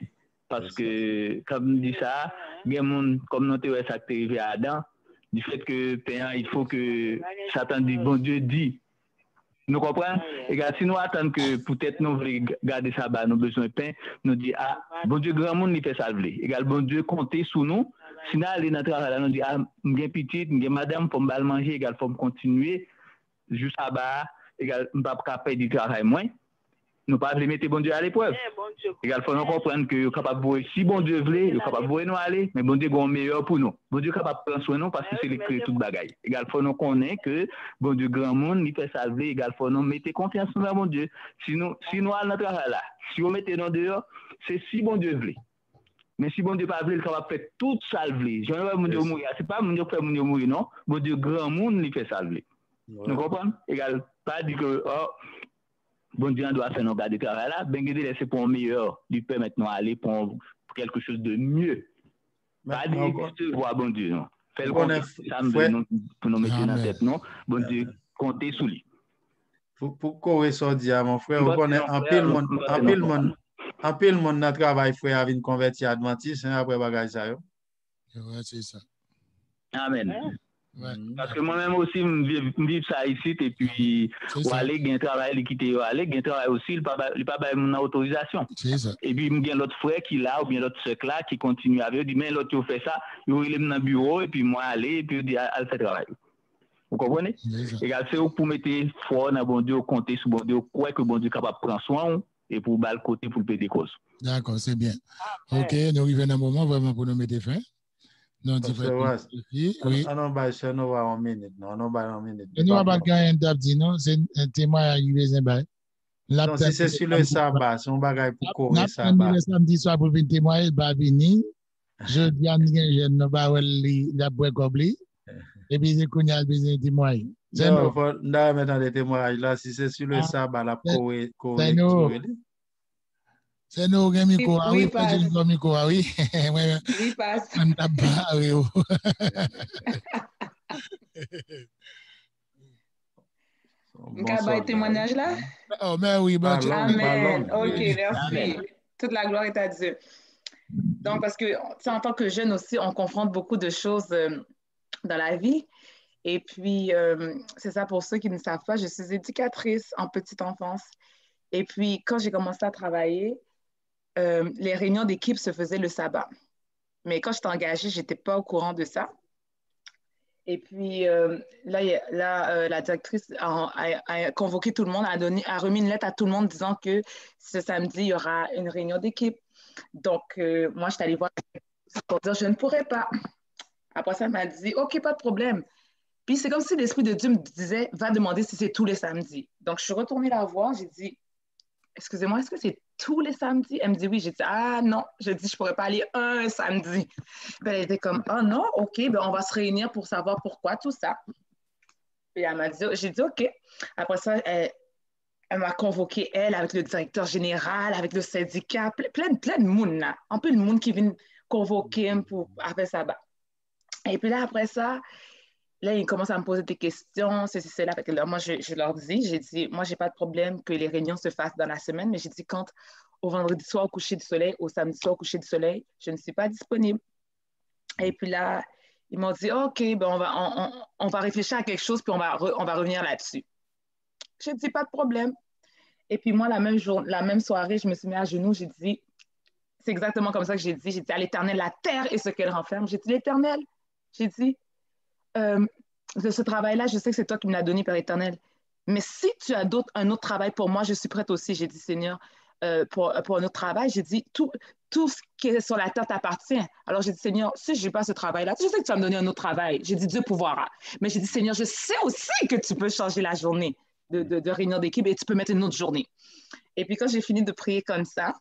Parce que, comme dit ça, il y a des gens, comme nous avons ça arrivé à Adam, du fait que pain, il faut que Satan dit, bon Dieu dit. Nous comprenons? Et si nous attendons que peut-être nous voulons garder ça, nous avons besoin de pain, nous disons, ah, bon Dieu, grand monde, il fait ça. Égal, bon Dieu, comptez sous nous. Si nous allons dans le travail, nous disons, ah, j'ai petite, j'ai madame, pour me manger, égal, pour me continuer, juste à bas, égal, je ne peux pas perdre du travail moins. Nous ne pouvons pas mettre bon Dieu à l'épreuve. Il faut nous comprendre que capable si bon Dieu veut, il est capable de nous aller, mais bon Dieu est meilleur pour nous. Bon Dieu est capable de prendre soin de nous parce que c'est lui qui crée toute bagaille. Il faut nous connaître que bon Dieu grand monde, il fait salver, il faut nous mettre confiance dans bon Dieu. Si nous allons dans travail là, si on mettez nous dehors, c'est si bon Dieu veut. Mais si bon Dieu pas veut, il est capable de faire tout salver. Je ne veux pas mon Dieu mourir, c'est pas mon Dieu qui fait mon Dieu mourir, non. Bon Dieu grand monde, il fait salver. Nous comprenons? Égal, pas dire que bon Dieu doit faire nos gardes de travail là, ben c'est pour un meilleur, lui permettre de aller pour quelque chose de mieux. Pas dire que voir bon Dieu, non. Faire le contraire, pour nous mettre dans la tête, non. Bon Dieu, comptez sous lui. Pour courir son dia, mon frère, vous connaissez en pile monde dans travail, frère, avec une convertie adventiste, après bagage ça. Ouais, c'est ça. Amen. Ouais. Parce que moi-même aussi, je vis ça ici, et puis, ou aller, il y a un travail, il quitte, aller, il y a un travail aussi, il n'y a pas mon autorisation. Et puis, il y a l'autre frère qui est là, ou bien l'autre soeur là, qui continue avec, il dit, mais l'autre, il fait ça, il est dans le bureau, et puis moi, aller, et puis il dit, elle fait travail. Vous comprenez? Et c'est pour mettre foi dans bon Dieu, compter sur bon Dieu, quoi que bon Dieu est capable de prendre soin, et pour le côté, pour le péter cause. D'accord, c'est bien. OK, nous arrivons à un moment vraiment pour nous mettre fin. Non, tu fais oui. On va faire une minute. Non, on va une minute. Nous avons gagné un dabdi, non? C'est un témoin à non, si c'est sur le sabbat, si on va pour courir sabbat. Le samedi soir pour venir témoigner, il va venir. Je dis à nous, nous va la boîte gobli. Et puis, c'est qu'on a besoin de témoigner. Non, on va mettre des témoignages là. Si c'est sur le sabbat, la courir. C'est nous, Miko. Oui, pas Miko, oui. Oui, passe. On t'a barré. Un témoignage là? Oh, mais oui, Amen. OK, merci. Toute la gloire est à Dieu. Donc, parce que, en tant que jeune aussi, on confronte beaucoup de choses dans la vie. Et puis, c'est ça pour ceux qui ne savent pas, je suis éducatrice en petite enfance. Et puis, quand j'ai commencé à travailler, les réunions d'équipe se faisaient le sabbat. Mais quand j'étais engagée, je n'étais pas au courant de ça. Et puis, la directrice a convoqué tout le monde, a remis une lettre à tout le monde disant que ce samedi, il y aura une réunion d'équipe. Donc, moi, je suis allée voir pour dire je ne pourrais pas. Après ça, elle m'a dit OK, pas de problème. Puis, c'est comme si l'Esprit de Dieu me disait va demander si c'est tous les samedis. Donc, je suis retournée la voir, j'ai dit excusez-moi, est-ce que c'est tous les samedis? Elle me dit oui. J'ai dit, ah non. J'ai dit, je ne pourrais pas aller un samedi. Ben, elle était comme, ah non, OK, ben, on va se réunir pour savoir pourquoi tout ça. Puis elle m'a dit, j'ai dit, OK. Après ça, elle m'a convoqué, elle, avec le directeur général, avec le syndicat, plein de monde, là. Un peu de monde qui vient convoquer pour faire ça. Et puis là, après ça, là, ils commencent à me poser des questions, c'est là. Là, moi, je leur dis, j'ai dit, moi, j'ai pas de problème que les réunions se fassent dans la semaine, mais j'ai dit, quand au vendredi soir au coucher du soleil, au samedi soir au coucher du soleil, je ne suis pas disponible. Et puis là, ils m'ont dit, OK, ben on va réfléchir à quelque chose, puis on va revenir là-dessus. J'ai dit, pas de problème. Et puis moi, la même soirée, je me suis mis à genoux, j'ai dit, c'est exactement comme ça que j'ai dit à l'Éternel, la terre est ce qu'elle renferme. J'ai dit, l'Éternel, j'ai dit, de ce travail-là, je sais que c'est toi qui me l'as donné, Père éternel. Mais si tu as un autre travail pour moi, je suis prête aussi. J'ai dit, Seigneur, pour un autre travail, j'ai dit, tout ce qui est sur la terre t'appartient. Alors j'ai dit, Seigneur, si je n'ai pas ce travail-là, je sais que tu vas me donner un autre travail. J'ai dit, Dieu pourvoira. Mais j'ai dit, Seigneur, je sais aussi que tu peux changer la journée de réunion d'équipe et tu peux mettre une autre journée. Et puis quand j'ai fini de prier comme ça,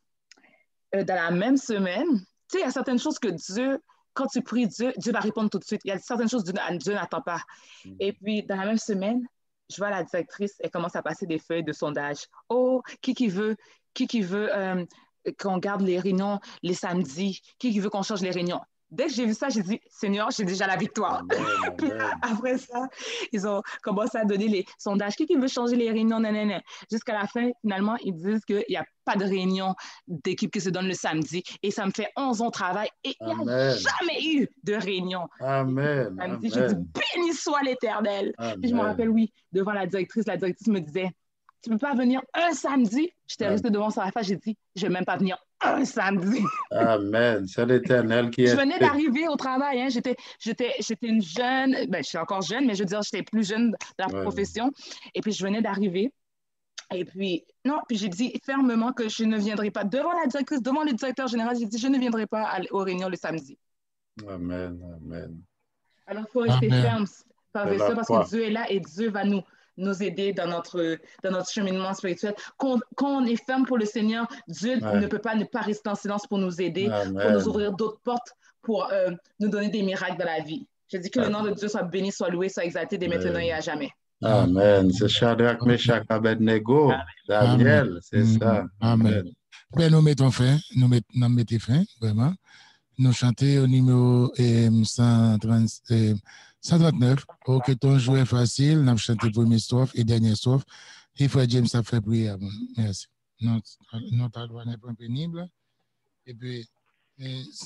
dans la même semaine, tu sais, il y a certaines choses que Dieu, quand tu pries Dieu, Dieu va répondre tout de suite. Il y a certaines choses que Dieu n'attend pas. Et puis, dans la même semaine, je vois la directrice, elle commence à passer des feuilles de sondage. Oh, qui veut qu'on garde les réunions les samedis? Qui veut qu'on change les réunions? Dès que j'ai vu ça, j'ai dit, Seigneur, j'ai déjà la victoire. Amen, Puis amen. après ça, ils ont commencé à donner les sondages. Qui veut changer les réunions? Nanana. Jusqu'à la fin, finalement, ils disent qu'il n'y a pas de réunion d'équipe qui se donne le samedi. Et ça me fait 11 ans de travail et il n'y a Amen. jamais eu de réunion. Amen. Samedi, je dis, Amen. béni soit l'Éternel. Puis je me rappelle, Amen. oui, devant la directrice me disait, tu ne peux pas venir un samedi? J'étais Amen. restée devant sa face, j'ai dit, je ne vais même pas venir un samedi. Amen. C'est l'Éternel qui Je est. venais d'arriver au travail, hein. J'étais une jeune, ben, je suis encore jeune, mais je veux dire, j'étais plus jeune de la Ouais. profession. Et puis, je venais d'arriver. Et puis, non, puis j'ai dit fermement que je ne viendrai pas. Devant la directrice, devant le directeur général, j'ai dit, je ne viendrai pas aux réunions le samedi. Amen. Amen. Alors, il faut rester Amen. ferme, frères C'est et la sœurs, parce foi. que Dieu est là et Dieu va nous aider dans notre cheminement spirituel. Quand on est ferme pour le Seigneur, Dieu Ouais. ne peut pas ne pas rester en silence pour nous aider, pour nous Amen. ouvrir d'autres portes, pour nous donner des miracles dans la vie. Je dis que le nom de Dieu soit béni, soit loué, soit exalté dès maintenant et à jamais. Amen. C'est Shadrach, Meshach, Abednego, Amen. Daniel, c'est ça. Amen. Amen. Ben, nous mettons fin, nous mettons fin, vraiment. Nous chantons au numéro 139. Oh, que ton jouet facile, nous chanté première strophe et dernière strophe. Et frère James a fait prier. Merci. Notre droit n'est pas pénible. Et puis,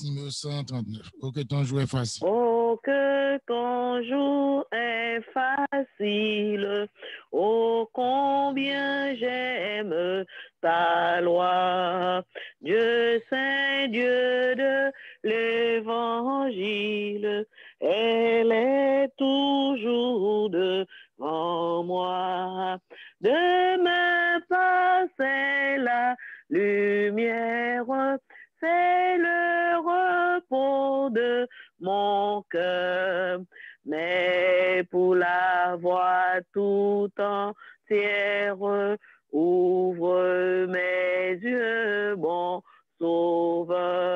numéro 139. Oh, que ton jouet facile. Oh, que ton jour est facile, oh, combien j'aime ta loi. Dieu Saint, Dieu de l'Évangile, elle est toujours devant moi. Demain passer la lumière, c'est le repos de mon cœur, mais pour la voir tout entière, ouvre mes yeux, bon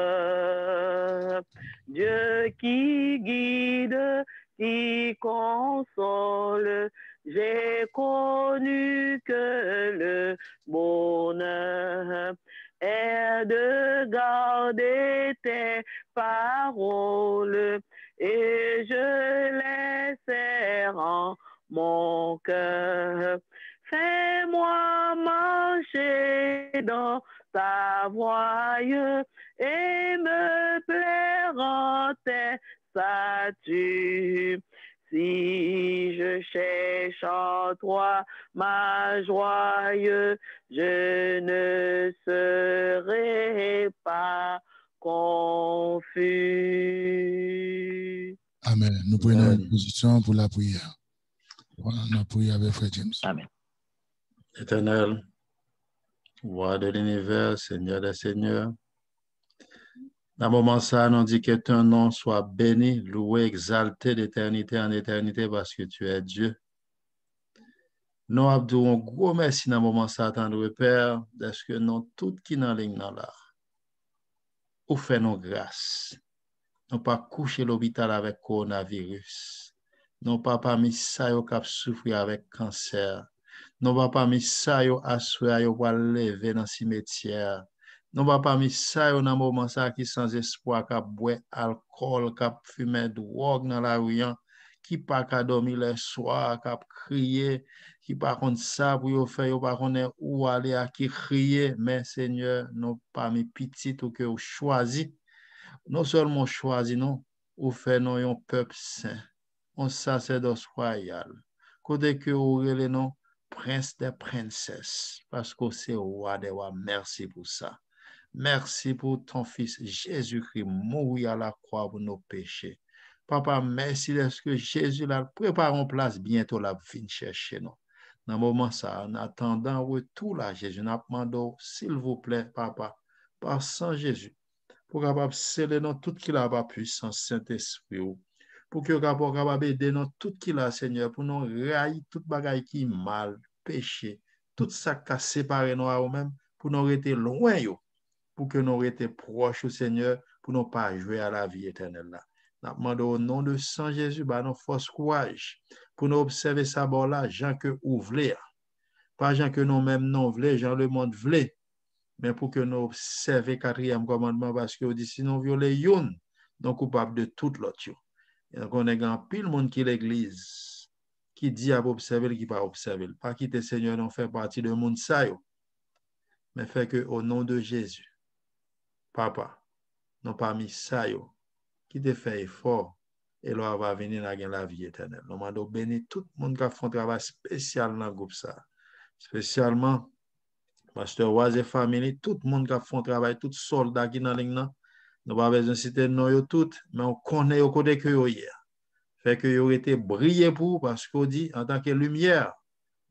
Sauveur. Dieu qui guide, qui console, j'ai connu que le bonheur est de garder tes paroles et je les serre en mon cœur. Fais-moi marcher dans ta voie et me plaire en tes statuts. Si je cherche en toi ma joie, je ne serai pas confus. Amen. Nous prenons une position pour la prière. Voilà, on a prié avec frère James. Amen. Éternel, roi de l'univers, Seigneur des seigneurs, dans le moment ça, nous dit que ton nom soit béni, loué, exalté d'éternité en éternité parce que tu es Dieu. Nous avons un gros merci dans le moment ça, tendre Père, parce que nous, tout qui dans la ligne là, ou fait nos grâces. Nous pas couché l'hôpital avec coronavirus. Nous pas parmi ça yo cap souffrir avec cancer. Nous pas parmi ça yo assoya yo pour lever dans cimetière. Nous pas parmi ça yo dans moment ça qui sans espoir cap boire alcool, cap fumer drogue dans la rue, qui pas ka dormir le soir, cap crier, qui pas contre ça pour yo faire yo pas connaît où aller à qui crier, mais Seigneur, nous parmi petit ou que ou choisi non seulement choisi, non, ou fait non un peuple saint, un sacerdoce royal, côté que ou relé non, prince des princesses, parce que c'est roi des rois. Merci pour ça. Merci pour ton fils Jésus-Christ mourir à la croix pour nos péchés. Papa, merci parce que Jésus l'a préparé en place bientôt la vie chercher nous. Dans le moment ça, en attendant retour là, Jésus n'a demandé, s'il vous plaît, papa, par sang Jésus, pour capable sceller dans tout qui la puissance Saint-Esprit, pour que capable aider dans tout qui la Seigneur, pour nous railler tout bagaille qui mal, péché, tout ça qui a séparé nous à nous-mêmes, pour nous rester loin, pour que nous restions proches au Seigneur, pour ne pas jouer à la vie éternelle là. Nous demandons au nom de Saint Jésus, nous force courage, pour nous observer ça là, gens que nous voulons. Pas gens que nous-mêmes nous voulons, gens le monde voulait, mais pour que nous observions le 4e commandement, parce que dit si nous violons une, nous sommes coupables de tout l'autre. Donc on est en pile monde qui l'église, qui dit à observer, qui pas observer. Pas quitter Seigneur, nous fait partie de monde ça, mais fait que au nom de Jésus, Papa, nous pas mis ça, qui te fait effort, et là va venir dans la vie éternelle. Nous demandons bénir tout le monde qui a fait un travail spécial dans le groupe ça. Spécialement, Pasteur Oise et famille, tout le monde qui a fait un travail, tout soldat qui dans la ligne, nous pas besoin de citer nous tout, mais on connaît au côté que hier. Fait que vous été brillé pour, parce qu'on dit, en tant que lumière,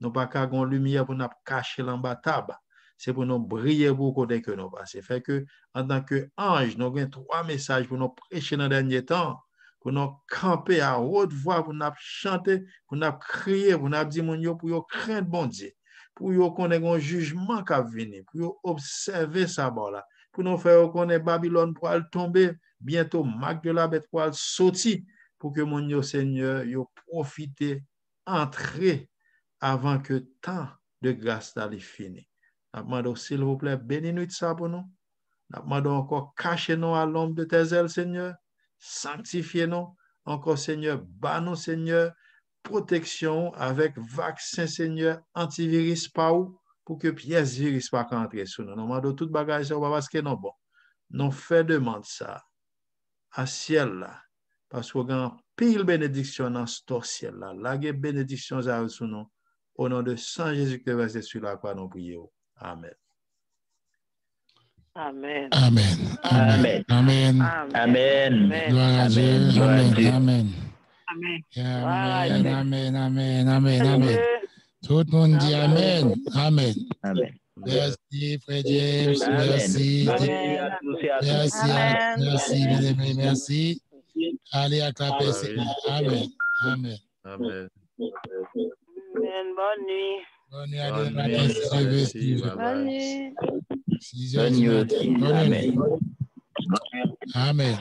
nous pas qu'à une lumière pour nous cacher l'embatable. C'est pour nous briller pour côté que nous passons. Fait que, en tant que ange, nous avons 3 messages pour nous prêcher dans le dernier temps, pour nous camper à haute voix, pour nous chanter, pour nous crier, pour nous dire, pour nous craindre bon Dieu, pour nous connaître un jugement qui va venir, pour nous observer ça, là, pour nous faire connaître Babylone pour aller tomber, bientôt, Marc de la bête pour aller sortir, pour que mon Dieu Seigneur, yo profite, entrer avant que temps de grâce d'aller finir. Nous demandons, s'il vous plaît, bénis-nous ça pour nous. Nous demandons encore, cachez-nous à l'ombre de tes ailes, Seigneur. Sanctifiez-nous. Encore, Seigneur, bas-nous, Seigneur, protection avec vaccin, Seigneur, antivirus pas où, pour que pièce virus pas entrer sur nous. Nous demandons tout bagage, parce que non bon. Nous faisons demande ça à ciel là. Parce qu'on a pile bénédiction dans ce ciel là. La bénédiction sur nous. Au nom de Saint Jésus-Christ, versé sur la croix, nous prions. Amen. Amen. Amen. Amen. Amen. Amen. Gloire à Dieu. Amen. Amen. Amen. Amen. Amen. Amen. Amen. Tout le monde dit Amen. Amen. Amen. Merci, Frère James. Merci. Merci. Merci, bien-aimés. Merci. Allez acclaper. Amen. Amen. Amen. Bonne nuit. Bonne nuit à Dieu. Bonne nuit. Bonne nuit. Amen. Amen.